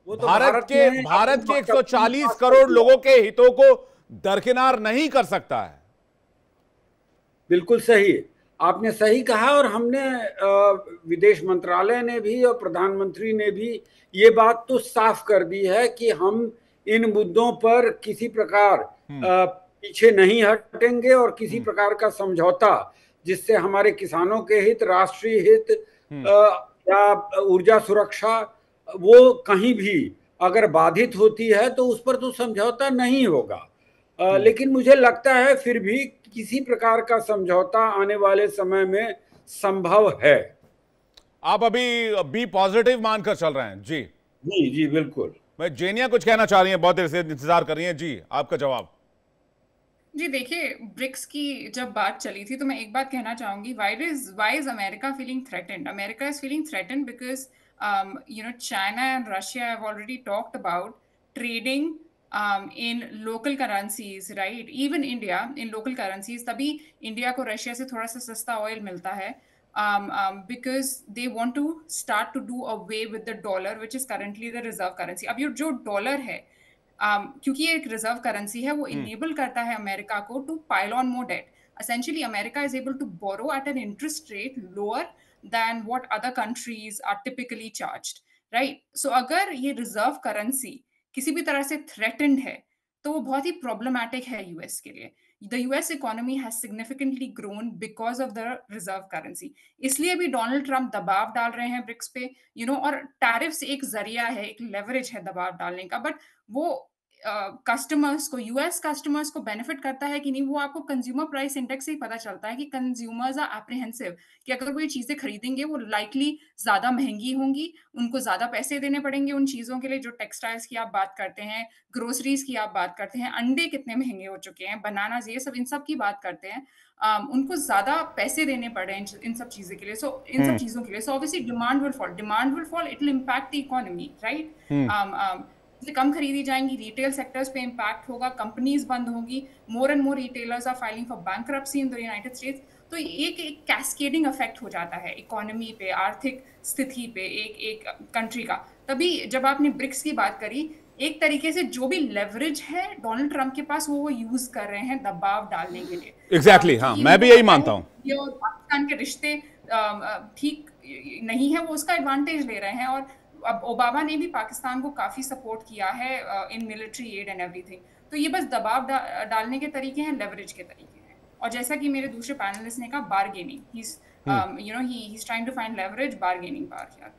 S1: भारत के 140 करोड़ लोगों के हितों को दरकिनार नहीं कर सकता है।
S7: बिल्कुल सही, आपने सही कहा। और हमने विदेश मंत्रालय ने भी और प्रधानमंत्री ने भी ये बात तो साफ कर दी है कि हम इन मुद्दों पर किसी प्रकार पीछे नहीं हटेंगे और किसी प्रकार का समझौता जिससे हमारे किसानों के हित, राष्ट्रीय हित या ऊर्जा सुरक्षा, वो कहीं भी अगर बाधित होती है तो उस पर तो समझौता नहीं होगा। लेकिन मुझे लगता है फिर भी किसी प्रकार का समझौता आने वाले समय में संभव है।
S1: आप अभी बी पॉजिटिव मानकर चल रहे हैं? जी
S7: जी जी बिल्कुल।
S1: मैं जेनिया कुछ कहना चाह रही है, बहुत देर से इंतजार कर रही है। जी, आपका जवाब।
S6: जी देखिए, ब्रिक्स की जब बात चली थी तो मैं एक बात कहना चाहूंगी, why is America feeling threatened? America is feeling threatened because China and Russia have already talked about trading in local currencies, right? Even India in local currencies, तभी इंडिया को रशिया से थोड़ा सा सस्ता ऑयल मिलता है, because they want to start to do away with the dollar, which is currently the reserve currency. अब ये जो डॉलर है, क्योंकि ये एक रिजर्व करेंसी है, वो इनेबल करता है अमेरिका को to pile on more debt. Essentially, America is able to borrow at an interest rate lower than what other countries are typically charged, right? So अगर ये रिजर्व करेंसी किसी भी तरह से threatened है तो वो बहुत ही problematic है यूएस के लिए। The US economy has significantly grown because of the reserve currency. इसलिए भी डोनाल्ड ट्रंप दबाव डाल रहे हैं ब्रिक्स पे, और टैरिफ्स एक जरिया है, एक लेवरेज है दबाव डालने का, बट वो कस्टमर्स को, यूएस कस्टमर्स को बेनिफिट करता है कि नहीं, वो आपको कंज्यूमर प्राइस इंडेक्स से ही पता चलता है कि कंज्यूमर्स आर एप्रीहेंसिव कि अगर वो ये चीजें खरीदेंगे वो लाइकली ज्यादा महंगी होंगी, उनको ज्यादा पैसे देने पड़ेंगे उन चीजों के लिए। जो टेक्सटाइल्स की आप बात करते हैं, ग्रोसरीज की आप बात करते हैं, अंडे कितने महंगे हो चुके हैं, बनानास, ये सब, इन सब की बात करते हैं, उनको ज्यादा पैसे देने पड़े इन सब चीजों के लिए। सो इन सब चीजों के लिए obviously demand will fall, it will impact the economy, right? कम खरीदी जाएंगी, रिटेल सेक्टर्स पे इम्पैक्ट होगा, कंपनीज बंद होंगी, more and more retailers are filing for bankruptcy in the United States. तो एक कैस्केडिंग इफेक्ट हो जाता है इकोनॉमी पे, आर्थिक स्थिति पे एक कंट्री का। तभी जब आपने ब्रिक्स की बात करी, एक तरीके से जो भी लेवरेज है डोनाल्ड ट्रंप के पास वो यूज कर रहे हैं दबाव डालने के लिए।
S1: एग्जैक्टली, हाँ, मैं भी यही मानता हूँ।
S6: पाकिस्तान के रिश्ते ठीक नहीं है, वो उसका एडवांटेज ले रहे हैं। और अब ओबामा ने भी पाकिस्तान को काफी सपोर्ट किया है in military add and everything. तो ये बस दबाव डालने के तरीके हैं, लेवरेज के तरीके हैं। और जैसा कि मेरे दूसरे पैनलिस्ट ने कहा, bargaining, he is trying to find leverage, bargaining power.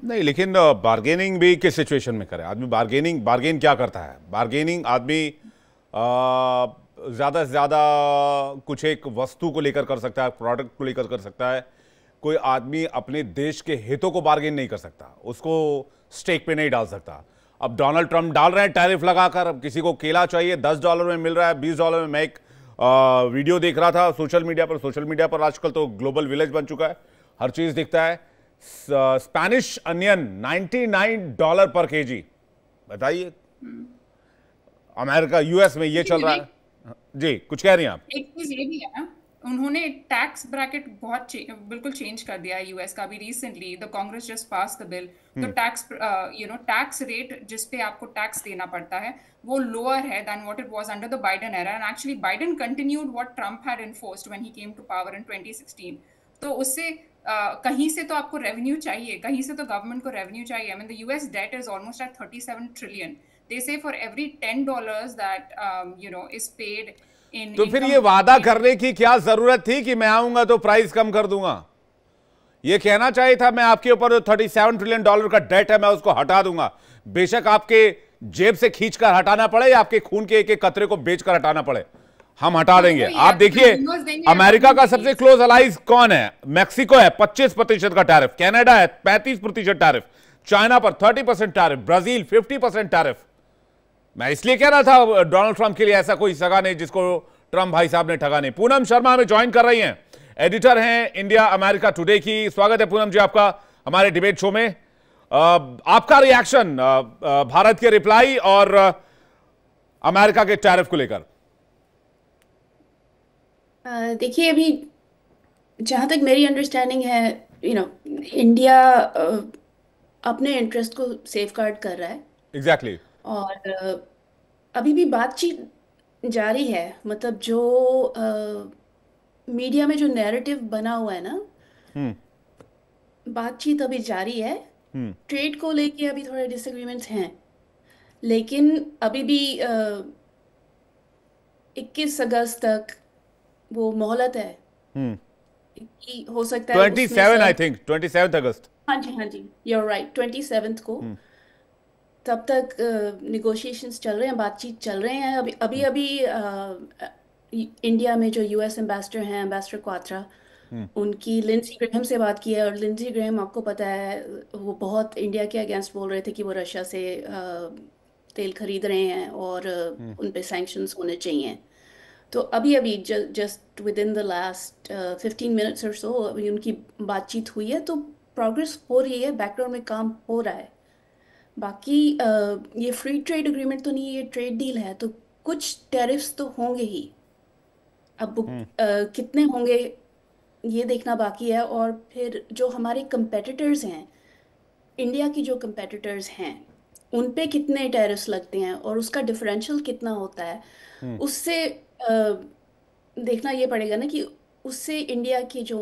S1: नहीं, लेकिन बार्गेनिंग भी किस सिचुएशन में करे आदमी? बार्गेन क्या करता है? बार्गेनिंग आदमी ज्यादा से ज्यादा कुछ एक वस्तु को लेकर कर सकता है, प्रोडक्ट को लेकर कर सकता है, कोई आदमी अपने देश के हितों को बार्गेन नहीं कर सकता, उसको स्टेक पे नहीं डाल सकता। अब डोनाल्ड ट्रंप डाल रहे हैं टैरिफ लगाकर। अब किसी को केला चाहिए $10 में मिल रहा है, $20 में। मैं एक वीडियो देख रहा था सोशल मीडिया पर आजकल तो ग्लोबल विलेज बन चुका है, हर चीज दिखता है। स्पेनिश अनियन $99 पर केजी। बताइए, अमेरिका यूएस में ये चल रहा है। जी, कुछ कह रही हैं आप?
S6: एक चीज ये भी है ना, उन्होंने टैक्स ब्रैकेट बिल्कुल चेंज कर दिया है यूएस का भी recently. The Congress just pass the bill. तो टैक्स रेट जिस पे आपको टैक्स देना पड़ता है वो लोअर है then what it was under the Biden era, and actually Biden continued what Trump had enforced when he came to power in 2016। तो उससे कहीं से तो आपको रेवेन्यू चाहिए, कहीं से तो गवर्नमेंट को रेवेन्यू चाहिए। I mean the US debt is almost at 37 trillion. They say for every $10 that is paid in,
S1: तो फिर ये वादा करने की क्या जरूरत थी कि मैं आऊंगा तो प्राइस कम कर दूंगा? ये कहना चाहिए था मैं आपके ऊपर जो $37 ट्रिलियन का डेट है मैं उसको हटा दूंगा। बेशक आपके जेब से खींचकर हटाना पड़े या आपके खून के एक एक कतरे को बेचकर हटाना पड़े, हम हटा देंगे। आप देखिए, अमेरिका का सबसे क्लोज अलाइज कौन है? मैक्सिको है, 25% का टैरिफ। कनाडा है 35% टैरिफ। चाइना पर 30% टैरिफ। Brazil 50% tariff. मैं इसलिए कह रहा था डोनाल्ड ट्रंप के लिए ऐसा कोई सगा नहीं जिसको ट्रंप भाई साहब ने ठगा नहीं। पूनम शर्मा हमें ज्वाइन कर रही हैं, एडिटर हैं इंडिया अमेरिका टुडे की। स्वागत है पूनम जी आपका हमारे डिबेट शो में। आपका रिएक्शन भारत के रिप्लाई और अमेरिका के टैरिफ को लेकर?
S9: देखिए, अभी जहाँ तक मेरी अंडरस्टैंडिंग है, इंडिया अपने इंटरेस्ट को सेफगार्ड कर रहा है।
S1: एग्जैक्टली।
S9: और अभी भी बातचीत जारी है। मतलब जो मीडिया में जो नैरेटिव बना हुआ है ना, बातचीत अभी जारी है। ट्रेड को लेके अभी थोड़े डिसएग्रीमेंट्स हैं, लेकिन अभी भी 21 अगस्त तक वो मोहलत है कि हो सकता है
S1: 27 आई थिंक 27 अगस्त।
S9: हाँ जी, you're right, 27 को तब तक निगोशिएशंस चल रहे हैं, बातचीत चल रहे हैं। अभी इंडिया में जो यूएस एम्बेसडर हैं, एम्बेसडर क्वात्रा, उनकी लिंडसी ग्रैहम से बात की है। और लिंडसी ग्रैहम, आपको पता है, वो बहुत इंडिया के अगेंस्ट बोल रहे थे कि वो रशिया से तेल खरीद रहे हैं और उन पे सैंक्शंस होने चाहिए। तो अभी just with in the last 15 minutes और सो अभी उनकी बातचीत हुई है। तो प्रोग्रेस हो रही है, बैकग्राउंड में काम हो रहा है। बाकी ये फ्री ट्रेड एग्रीमेंट तो नहीं है, ये ट्रेड डील है, तो कुछ टैरिफ्स तो होंगे ही। अब कितने होंगे ये देखना बाकी है। और फिर जो हमारे कंपेटिटर्स हैं, इंडिया की जो कंपेटिटर्स हैं, उन पे कितने टैरिफ्स लगते हैं और उसका डिफरेंशियल कितना होता है, उससे देखना ये पड़ेगा ना कि उससे इंडिया के जो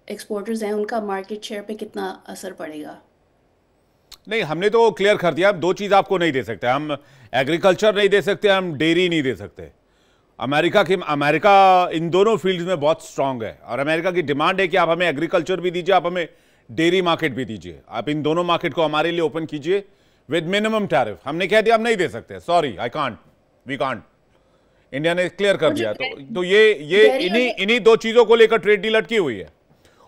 S9: एक्सपोर्टर्स हैं उनका मार्केट शेयर पे कितना असर पड़ेगा।
S1: नहीं, हमने तो क्लियर कर दिया। दो चीज आपको नहीं दे सकते, हम एग्रीकल्चर नहीं दे सकते, हम डेयरी नहीं दे सकते। अमेरिका इन दोनों फील्ड्स में बहुत स्ट्रांग है और अमेरिका की डिमांड है कि आप हमें एग्रीकल्चर भी दीजिए, आप हमें डेयरी मार्केट भी दीजिए। आप इन दोनों मार्केट को हमारे लिए ओपन कीजिए विद मिनिमम टैरिफ। हमने कह दिया हम नहीं दे सकते, sorry, I can't, we can't. India ने क्लियर कर दिया। तो ये इन्हीं दो चीजों को लेकर ट्रेड डील अटकी हुई है।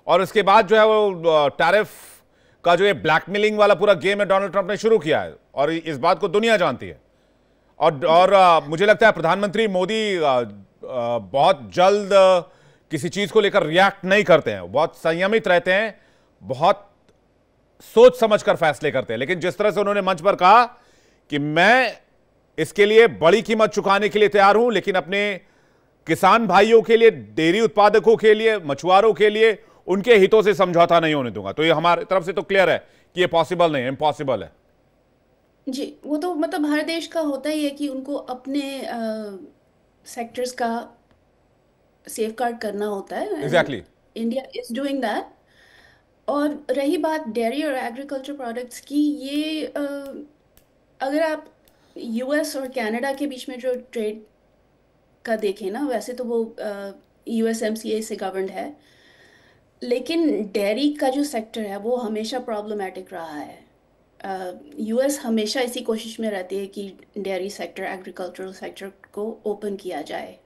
S1: और उसके बाद जो है वो टैरिफ का जो ये ब्लैकमेलिंग वाला पूरा गेम है डोनाल्ड ट्रंप ने शुरू किया है और इस बात को दुनिया जानती है। और मुझे लगता है प्रधानमंत्री मोदी बहुत जल्द किसी चीज को लेकर रिएक्ट नहीं करते हैं, बहुत संयमित रहते हैं, बहुत सोच समझकर फैसले करते हैं। लेकिन जिस तरह से उन्होंने मंच पर कहा कि मैं इसके लिए बड़ी कीमत चुकाने के लिए तैयार हूं, लेकिन अपने किसान भाइयों के लिए, डेयरी उत्पादकों के लिए, मछुआरों के लिए उनके हितों से समझौता नहीं होने दूंगा। तो ये हमारी तरफ से तो क्लियर है कि ये पॉसिबल नहीं है, इम्पॉसिबल है।
S9: जी, वो तो मतलब हर देश का होता ही है कि उनको अपने सेक्टर्स का सेफगार्ड करना होता है।
S1: Exactly,
S9: India is doing that. और रही बात डेयरी और एग्रीकल्चर प्रोडक्ट्स की, ये अगर आप यूएस और कनाडा के बीच में जो ट्रेड का देखें ना, वैसे तो वो यूएसएमसीए से गवर्नड है, लेकिन डेयरी का जो सेक्टर है वो हमेशा प्रॉब्लमेटिक रहा है। यूएस हमेशा इसी कोशिश में रहती है कि डेयरी सेक्टर, एग्रीकल्चरल सेक्टर को ओपन किया जाए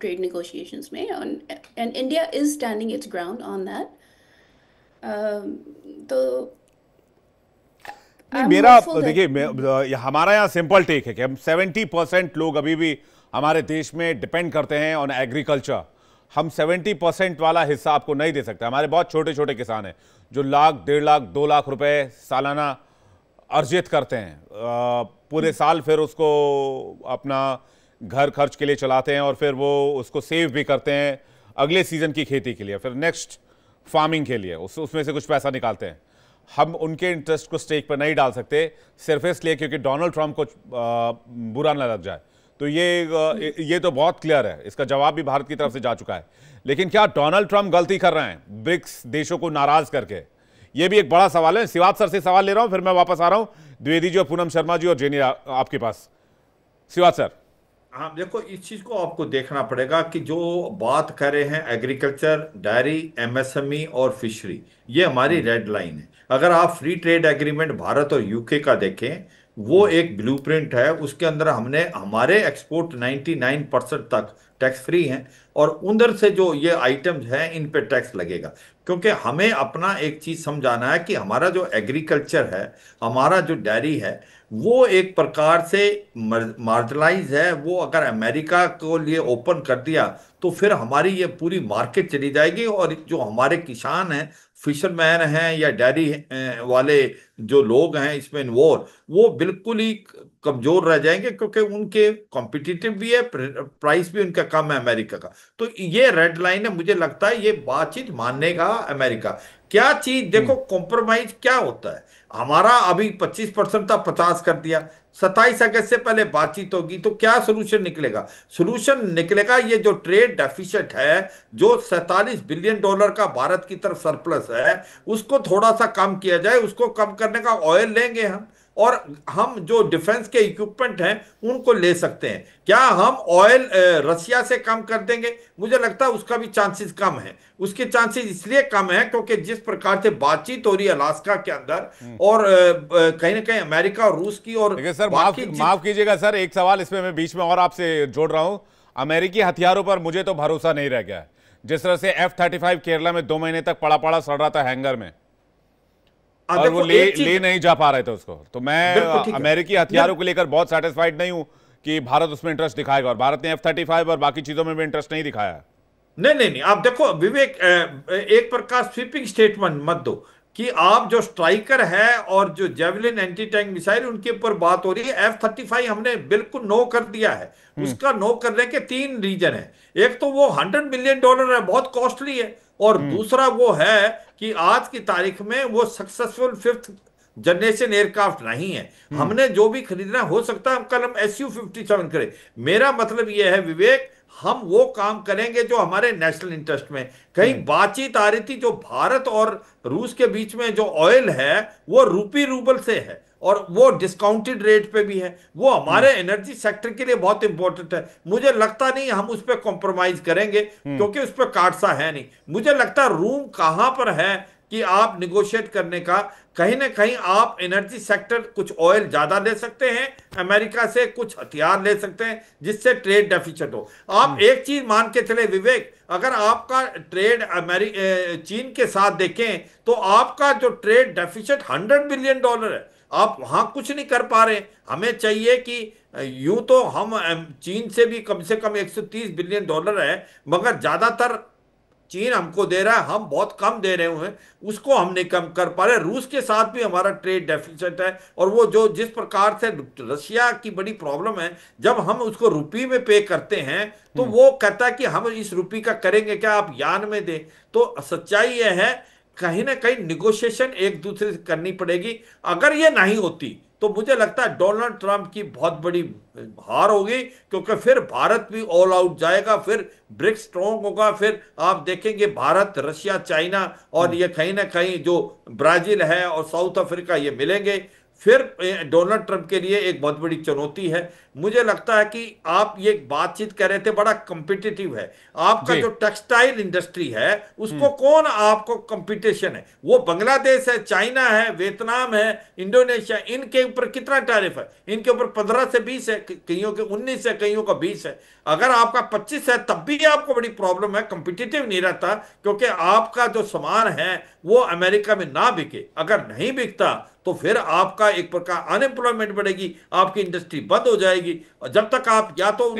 S9: ट्रेड नेगोशिएशंस में, and India is standing it's ground on that. तो
S1: नहीं, मेरा देखिए, हमारा यहाँ सिंपल टेक है कि हम 70% लोग अभी भी हमारे देश में डिपेंड करते हैं ऑन एग्रीकल्चर। हम 70% वाला हिस्सा आपको नहीं दे सकते। हमारे बहुत छोटे छोटे किसान हैं जो लाख, 1.5 लाख, 2 लाख रुपए सालाना अर्जित करते हैं, पूरे साल फिर उसको अपना घर खर्च के लिए चलाते हैं और फिर वो उसको सेव भी करते हैं अगले सीजन की खेती के लिए, फिर नेक्स्ट फार्मिंग के लिए उसमें से कुछ पैसा निकालते हैं। हम उनके इंटरेस्ट को स्टेक पर नहीं डाल सकते सिर्फ इसलिए क्योंकि डोनाल्ड ट्रंप को बुरा ना लग जाए। तो ये तो बहुत क्लियर है, इसका जवाब भी भारत की तरफ से जा चुका है। लेकिन क्या डोनाल्ड ट्रंप गलती कर रहे हैं ब्रिक्स देशों को नाराज करके? ये भी एक बड़ा सवाल है। शिवात सर से सवाल ले रहा हूं, फिर मैं वापस आ रहा हूं द्विवेदी जी और पूनम शर्मा जी और जेनी आपके पास। शिवात सर।
S8: हाँ, देखो, इस चीज को आपको देखना पड़ेगा कि जो बात कर रहे हैं एग्रीकल्चर, डायरी, एमएसएमई और फिशरी, ये हमारी रेड लाइन है। अगर आप फ्री ट्रेड एग्रीमेंट भारत और यूके का देखें, वो एक ब्लूप्रिंट है। उसके अंदर हमने हमारे एक्सपोर्ट 99% तक टैक्स फ्री हैं और उधर से जो ये आइटम्स हैं इन पे टैक्स लगेगा। क्योंकि हमें अपना एक चीज समझाना है कि हमारा जो एग्रीकल्चर है, हमारा जो डेयरी है, वो एक प्रकार से मार्जिनलाइज है। वो अगर अमेरिका को लिए ओपन कर दिया तो फिर हमारी ये पूरी मार्केट चली जाएगी और जो हमारे किसान हैं, फिशरमैन हैं या डेयरी वाले जो लोग हैं इसमें इन्वॉल्व, वो बिल्कुल ही कमजोर रह जाएंगे क्योंकि उनके कॉम्पिटिटिव भी है, प्राइस भी उनका कम है अमेरिका का। तो ये रेड लाइन है। मुझे लगता है ये बातचीत मानेगा अमेरिका। क्या चीज देखो, कॉम्प्रोमाइज क्या होता है। हमारा अभी 25% था, 50 कर दिया। 27 अगस्त से पहले बातचीत होगी तो क्या सोल्यूशन निकलेगा? सोल्यूशन निकलेगा ये जो ट्रेड डेफिसिट है, जो $47 बिलियन का भारत की तरफ सरप्लस है, उसको थोड़ा सा कम किया जाए। उसको कम करने का ऑयल लेंगे हम, और हम जो डिफेंस के इक्विपमेंट हैं उनको ले सकते हैं। क्या हम ऑयल रशिया से कम कर देंगे? मुझे लगता है उसका भी चांसेस कम है। उसके चांसेस इसलिए कम है क्योंकि जिस प्रकार से बातचीत हो रही है अलास्का के अंदर और कहीं ना कहीं अमेरिका और रूस की। और
S1: सर माफ कीजिएगा सर, एक सवाल इसमें मैं बीच में और आपसे जोड़ रहा हूं। अमेरिकी हथियारों पर मुझे तो भरोसा नहीं रह गया है। जिस तरह से F-35 केरला में 2 महीने तक पड़ा सड़ रहा था हैंगर में और वो ले नहीं जा पा रहे थे उसको, तो मैं अमेरिकी हथियारों को लेकर बहुत सेटिस्फाइड नहीं हूं कि भारत उसमें इंटरेस्ट दिखाएगा, और भारत ने F-35 और बाकी चीजों में भी इंटरेस्ट नहीं दिखाया।
S8: नहीं, आप देखो विवेक, एक प्रकार स्वीपिंग स्टेटमेंट मत दो कि आप जो स्ट्राइकर है और जो जेवलिन एंटी टैंक मिसाइल उनके ऊपर बात हो रही है। F-35 हमने बिल्कुल नो कर दिया है। उसका नो करने के 3 रीजन है। एक तो वो $100 बिलियन है, बहुत कॉस्टली है, और दूसरा वो है कि आज की तारीख में वो सक्सेसफुल 5th जनरेशन एयरक्राफ्ट नहीं है। हमने जो भी खरीदना हो सकता है हम कल हम Su-57 करें। मेरा मतलब ये है विवेक, हम वो काम करेंगे जो हमारे नेशनल इंटरेस्ट में। कहीं बातचीत आ रही थी जो भारत और रूस के बीच में, जो ऑयल है वो रूबल से है और वो डिस्काउंटेड रेट पे भी है। वो हमारे एनर्जी सेक्टर के लिए बहुत इंपॉर्टेंट है। मुझे लगता नहीं हम उस पर कॉम्प्रोमाइज करेंगे क्योंकि उस पर काटसा है नहीं। मुझे लगता रूम कहां पर है कि आप निगोशिएट करने का। कहीं ना कहीं आप एनर्जी सेक्टर कुछ ऑयल ज्यादा ले सकते हैं अमेरिका से, कुछ हथियार ले सकते हैं जिससे ट्रेड डेफिसिट हो। आप एक चीज मान के चले विवेक, अगर आपका ट्रेड चीन के साथ देखें तो आपका जो ट्रेड डेफिसिट $100 बिलियन है। आप वहां कुछ नहीं कर पा रहे। हमें चाहिए कि यूं तो हम चीन से भी कम $130 बिलियन है, मगर ज्यादातर चीन हमको दे रहा है, हम बहुत कम दे रहे हैं, उसको हम नहीं कम कर पा रहे। रूस के साथ भी हमारा ट्रेड डेफिसिट है, और वो जो जिस प्रकार से रशिया की बड़ी प्रॉब्लम है, जब हम उसको रुपये में पे करते हैं तो वो कहता है कि हम इस रुपये का करेंगे क्या, आप यान में दें। तो सच्चाई यह है कहीं ना कहीं निगोशिएशन एक दूसरे से करनी पड़ेगी। अगर ये नहीं होती तो मुझे लगता है डोनाल्ड ट्रंप की बहुत बड़ी हार होगी, क्योंकि फिर भारत भी ऑल आउट जाएगा, फिर ब्रिक्स स्ट्रॉन्ग होगा, फिर आप देखेंगे भारत, रशिया, चाइना और ये कहीं ना कहीं जो ब्राजील है और साउथ अफ्रीका ये मिलेंगे। फिर डोनाल्ड ट्रंप के लिए एक बहुत बड़ी चुनौती है। मुझे लगता है कि आप ये बातचीत कर रहे थे, बड़ा कॉम्पिटिटिव है आपका जो टेक्सटाइल इंडस्ट्री है, उसको कौन आपको कंपटीशन है? वो बांग्लादेश है, चाइना है, वियतनाम है, इंडोनेशिया, इनके ऊपर कितना टैरिफ है? इनके ऊपर 15 से 20 है, कईयों के 19 है, कईयों का 20 है। अगर आपका 25 है तब भी आपको बड़ी प्रॉब्लम है, कंपिटिटिव नहीं रहता, क्योंकि आपका जो सामान है वो अमेरिका में ना बिके। अगर नहीं बिकता तो फिर आपका एक प्रकार अनएम्प्लॉयमेंट बढ़ेगी, आपकी इंडस्ट्री बंद हो जाएगी। और जब तक आप या तो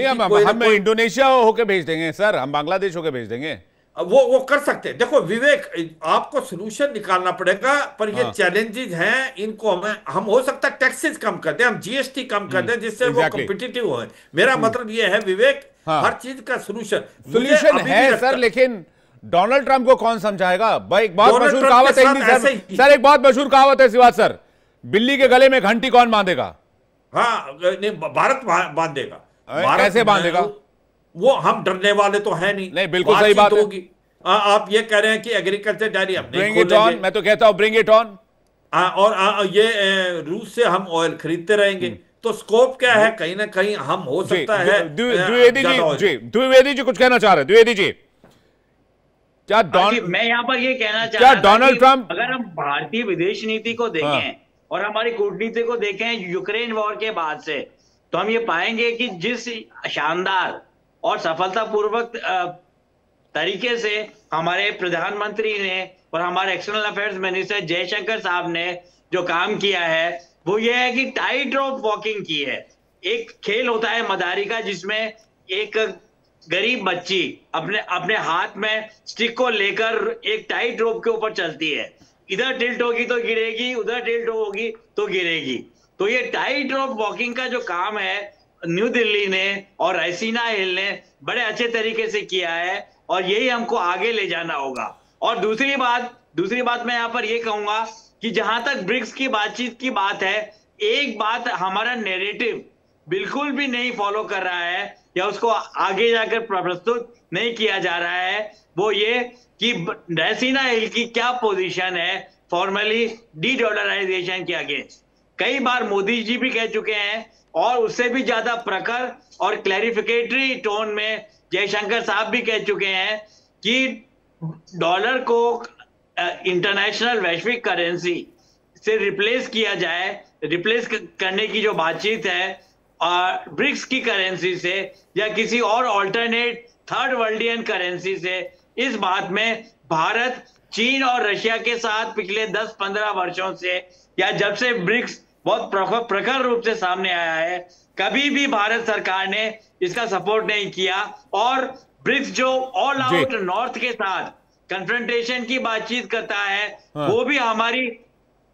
S1: हम इंडोनेशिया होके भेज देंगे सर, हम बांग्लादेश होके भेज देंगे,
S8: वो कर सकते हैं। देखो विवेक, आपको सोल्यूशन निकालना पड़ेगा, पर ये चैलेंजेस हैं, इनको हम हो सकता है टैक्सेस कम कर दें, हम जीएसटी कम कर दें, जिससे वो कॉम्पिटिटिव हो। मेरा मतलब ये है विवेक, हर चीज का सोल्यूशन
S1: है सर, लेकिन डोनाल्ड ट्रंप को कौन समझाएगा? भाई एक बहुत मशहूर कहावत है सर, एक बहुत मशहूर कहावत है शिवाज सर, बिल्ली के गले में घंटी कौन बांधेगा?
S8: हाँ, भारत बांधेगा।
S1: कैसे बांधेगा?
S8: वो हम डरने वाले तो है नहीं,
S1: बिल्कुल सही बात
S8: होगी। आप ये कह रहे हैं कि एग्रीकल्चर डायरी हम नहीं
S1: खोलेंगे, मैं तो कहता हूं ब्रिंग इट ऑन।
S8: और ये रूस से हम ऑयल खरीदते रहेंगे, तो स्कोप क्या है? कहीं ना कहीं हम हो सकता है।
S1: द्विवेदी जी कुछ कहना चाह रहे? द्विवेदी जी, क्या
S5: मैं यहाँ पर ये कहना चाह रहा था
S1: डोनाल्ड ट्रंप,
S5: अगर हम भारतीय विदेश नीति को देखें और हमारी कूटनीति को देखें यूक्रेन वॉर के बाद से, तो हम ये पाएंगे कि जिस शानदार और सफलतापूर्वक तरीके से हमारे प्रधानमंत्री ने और हमारे एक्सटर्नल अफेयर्स मिनिस्टर जयशंकर साहब ने जो काम किया है, वो ये है कि टाइट रोप वॉकिंग की है। एक खेल होता है मदारी का, जिसमें एक गरीब बच्ची अपने हाथ में स्टिक को लेकर एक टाइट रोप के ऊपर चलती है, इधर टिल्ट होगी तो गिरेगी, उधर टिल्ट होगी तो गिरेगी। तो ये टाइट रोप वॉकिंग का जो काम है न्यू दिल्ली ने और रैसीना हिल ने बड़े अच्छे तरीके से किया है, और यही हमको आगे ले जाना होगा। और दूसरी बात मैं यहाँ पर ये कहूंगा कि जहां तक ब्रिक्स की बातचीत की बात है, एक बात हमारा नैरेटिव बिल्कुल भी नहीं फॉलो कर रहा है या उसको आगे जाकर प्रस्तुत नहीं किया जा रहा है, वो ये कि रैसीना हिल की क्या पोजीशन है फॉर्मली डी डॉलराइजेशन के अगेंस्ट। कई बार मोदी जी भी कह चुके हैं, और उससे भी ज्यादा प्रखर और क्लैरिफिकेटरी टोन में जयशंकर साहब भी कह चुके हैं कि डॉलर को इंटरनेशनल वैश्विक करेंसी से रिप्लेस किया जाए, रिप्लेस करने की जो बातचीत है ब्रिक्स की करेंसी से या किसी और ऑल्टरनेट थर्ड वर्ल्डियन करेंसी से, इस बात में भारत चीन और रशिया के साथ पिछले 10-15 वर्षों से या जब से ब्रिक्स बहुत प्रखर रूप से सामने आया है, कभी भी भारत सरकार ने इसका सपोर्ट नहीं किया। और ब्रिक्स जो ऑल आउट नॉर्थ के साथ कन्फ्रंटेशन की बातचीत करता है, वो भी हमारी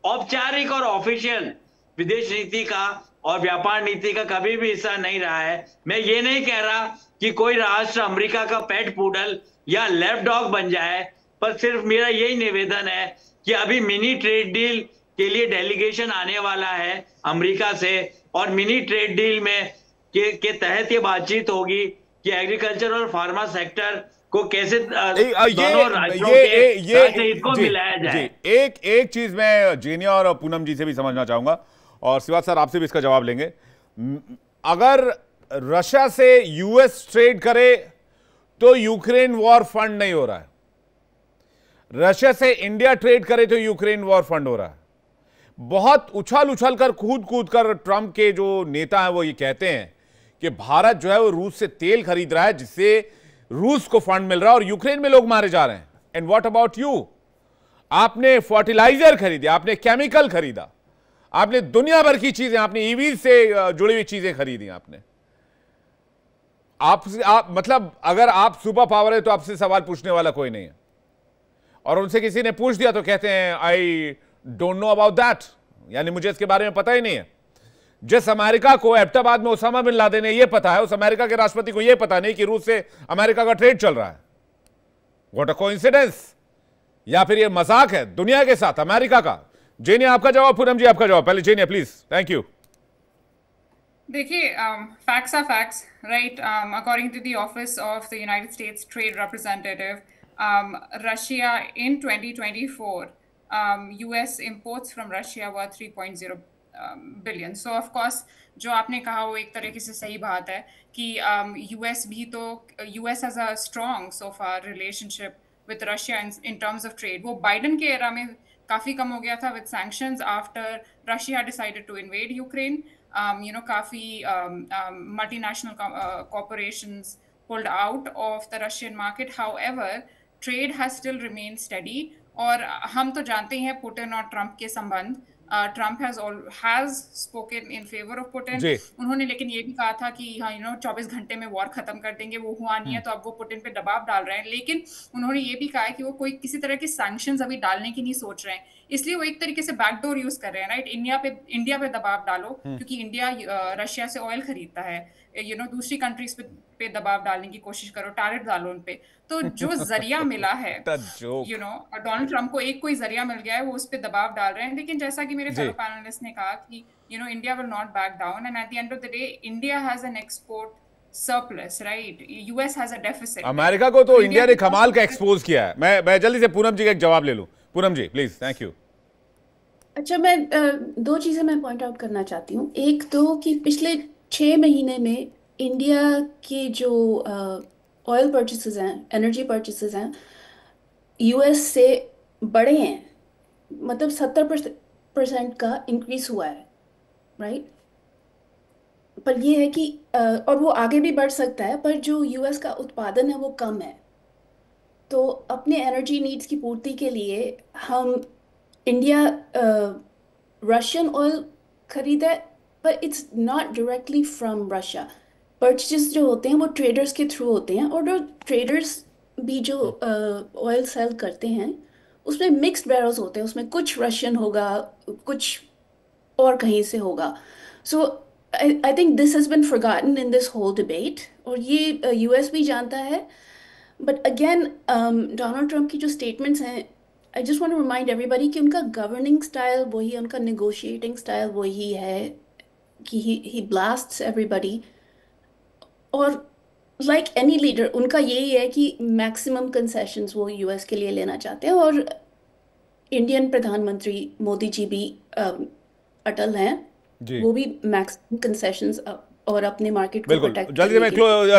S5: औपचारिक और ऑफिशियल विदेश नीति का और व्यापार नीति का कभी भी हिस्सा नहीं रहा है। मैं ये नहीं कह रहा कि कोई राष्ट्र अमेरिका का पेट पूडल या लैप डॉग बन जाए, पर सिर्फ मेरा यही निवेदन है कि अभी मिनी ट्रेड डील के लिए डेलीगेशन आने वाला है अमेरिका से, और मिनी ट्रेड डील में के तहत ये बातचीत होगी कि एग्रीकल्चर और फार्मा सेक्टर को कैसे दोनों राज्यों के हित मिलाया जाए।
S1: एक चीज मैं जीनिया और पूनम जी से भी समझना चाहूंगा, और शिवाज सर आपसे भी इसका जवाब लेंगे। अगर रशिया से यूएस ट्रेड करे तो यूक्रेन वॉर फंड नहीं हो रहा है, रशिया से इंडिया ट्रेड करे तो यूक्रेन वॉर फंड हो रहा है। बहुत उछल कर कूद कर ट्रंप के जो नेता हैं वो ये कहते हैं कि भारत जो है वो रूस से तेल खरीद रहा है जिससे रूस को फंड मिल रहा है और यूक्रेन में लोग मारे जा रहे हैं। And what about you? आपने फर्टिलाइजर खरीदे, आपने केमिकल खरीदा, आपने दुनिया भर की चीजें, आपने ईवी से जुड़ी हुई चीजें खरीदी आपने। आप मतलब अगर आप सुपर पावर है तो आपसे सवाल पूछने वाला कोई नहीं है, और उनसे किसी ने पूछ दिया तो कहते हैं I don't know about that, यानी मुझे इसके बारे में पता ही नहीं है। जिस अमेरिका को एबटाबाद में ओसामा बिन लादेन ने यह पता है, उस अमेरिका के राष्ट्रपति को यह पता नहीं कि रूस से अमेरिका का ट्रेड चल रहा है। व्हाट अ कोइंसिडेंस, या फिर यह मजाक है दुनिया के साथ अमेरिका का। जेनिया आपका जवाब, पूनम जी आपका जवाब। पहले जेनिया प्लीज। Thank you.
S6: देखिए, facts are facts, right? According to the office of the United States trade representative, Russia in 2024, US imports from Russia were billion. So of course जो आपने कहा वो एक तरीके से सही बात है कि यूएस भी तो US has a strong so far relationship with Russia in terms of trade. वो बाइडन के एरा में काफी कम हो गया था with sanctions after Russia decided to invade Ukraine. काफी multinational corporations pulled out of the Russian market. However, trade has still remained steady. और हम तो जानते हैं पुतिन और ट्रंप के संबंध। Trump has spoken in favor of Putin. उन्होंने लेकिन ये भी कहा था कि 24 घंटे में वॉर खत्म कर देंगे, वो हुआ नहीं है, तो अब वो पुतिन पे दबाव डाल रहे हैं। लेकिन उन्होंने ये भी कहा है कि वो कोई किसी तरह के सैंक्शंस अभी डालने की नहीं सोच रहे हैं, इसलिए वो एक तरीके से बैकडोर यूज कर रहे हैं, राइट? इंडिया पे दबाव डालो, क्योंकि इंडिया रशिया से ऑयल खरीदता है। दूसरी कंट्रीज पे दबाव डालने की कोशिश करो, टैरिफ डालो उन पे। तो जो जरिया मिला है डोनाल्ड ट्रंप को, एक कोई जरिया मिल गया है, वो उस पे दबाव डाल रहे हैं। लेकिन जैसा कि मेरे फेलो पैनलिस्ट ने कहा कि India will not back down, and at the end of the day India has an export surplus, right? US has a deficit.
S1: America को तो इंडिया ने कमाल का एक्सपोज किया है। मैं जल्दी से पूनम जी का एक जवाब ले लूं। पूनम जी प्लीज। Thank you.
S9: अच्छा, मैं दो चीजें मैं पॉइंट आउट करना चाहती हूँ। एक तो कि पिछले 6 महीने में इंडिया के जो ऑयल परचेसेस हैं, एनर्जी परचेसेस हैं, यूएस से बड़े हैं। मतलब 70% का इंक्रीज हुआ है, राइट? पर ये है कि और वो आगे भी बढ़ सकता है, पर जो यूएस का उत्पादन है वो कम है। तो अपने एनर्जी नीड्स की पूर्ति के लिए हम इंडिया रशियन ऑयल खरीदा, पर it's not directly from Russia. Purchase जो होते हैं वो ट्रेडर्स के थ्रू होते हैं, और जो ट्रेडर्स भी जो ऑयल सेल करते हैं उसमें मिक्स्ड बैरल्स होते हैं, उसमें कुछ रशियन होगा, कुछ और कहीं से होगा। So I think this has been forgotten in this whole debate, और ये यूएस भी जानता है। बट अगेन डोनाल्ड ट्रंप की जो स्टेटमेंट्स हैं, I just want to remind everybody कि उनका गवर्निंग स्टाइल वही है, उनका नेगोशिएटिंग स्टाइल वही है कि ही ब्लास्ट्स एवरीबॉडी। और लाइक एनी लीडर उनका यही है कि मैक्सिमम कंसेशंस वो यूएस के लिए लेना चाहते हैं, और इंडियन प्रधानमंत्री मोदी जी भी अटल हैं, वो भी मैक्सिमम कंसेशंस और अपने मार्केट को प्रोटेक्ट।
S1: जल्दी में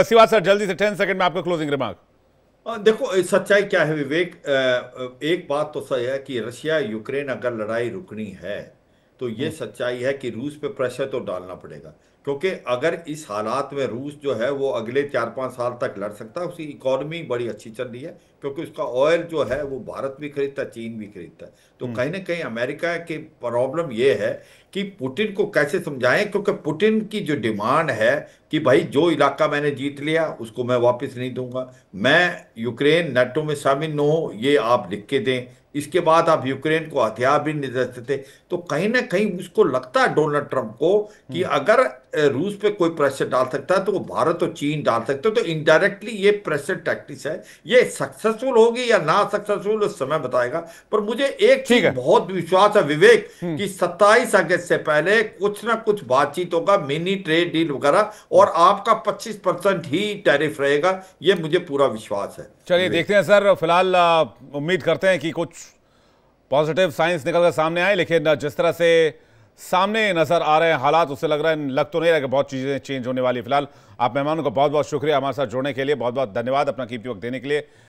S1: शिवा सर, जल्दी से 10 सेकंड में आपका क्लोजिंग रिमार्क।
S8: देखो सच्चाई क्या है विवेक, एक बात तो सही है कि रशिया यूक्रेन अगर लड़ाई रुकनी है तो ये सच्चाई है कि रूस पे प्रेशर तो डालना पड़ेगा, क्योंकि अगर इस हालात में रूस जो है वो अगले 4-5 साल तक लड़ सकता है। उसकी इकोनॉमी बड़ी अच्छी चल रही है, क्योंकि उसका ऑयल जो है वो भारत भी खरीदता है, चीन भी खरीदता है। तो कहीं ना कहीं अमेरिका की प्रॉब्लम ये है कि पुतिन को कैसे समझाएं, क्योंकि पुतिन की जो डिमांड है कि भाई जो इलाका मैंने जीत लिया उसको मैं वापस नहीं दूंगा, मैं यूक्रेन नाटो में शामिल न हो, ये आप लिख के दें, इसके बाद आप यूक्रेन को हथियार भी नहीं दे सकते। तो कहीं ना कहीं उसको लगता है डोनाल्ड ट्रंप को कि अगर रूस पे कोई प्रेशर डाल सकता है तो वो भारत और चीन डाल सकते हो। तो इनडायरेक्टली ये प्रेशर टैक्टिक्स है। ये सक्सेसफुल होगी या ना सक्सेसफुल उस समय बताएगा। पर मुझे एक चीज बहुत विश्वास है विवेक कि 27 अगस्त से पहले कुछ ना कुछ बातचीत होगा, मिनी ट्रेड डील वगैरह, और आपका 25% ही टैरिफ रहेगा, ये मुझे पूरा विश्वास है।
S1: चलिए देखते हैं सर, फिलहाल उम्मीद करते हैं कि कुछ पॉजिटिव साइंस निकल कर सामने आए, लेकिन जिस तरह से सामने नजर आ रहे हैं हालात, उससे लग तो नहीं रहा कि बहुत चीजें चेंज होने वाली। फिलहाल आप मेहमानों का बहुत बहुत शुक्रिया हमारे साथ जुड़ने के लिए, बहुत बहुत धन्यवाद अपना कीमती वक्त देने के लिए।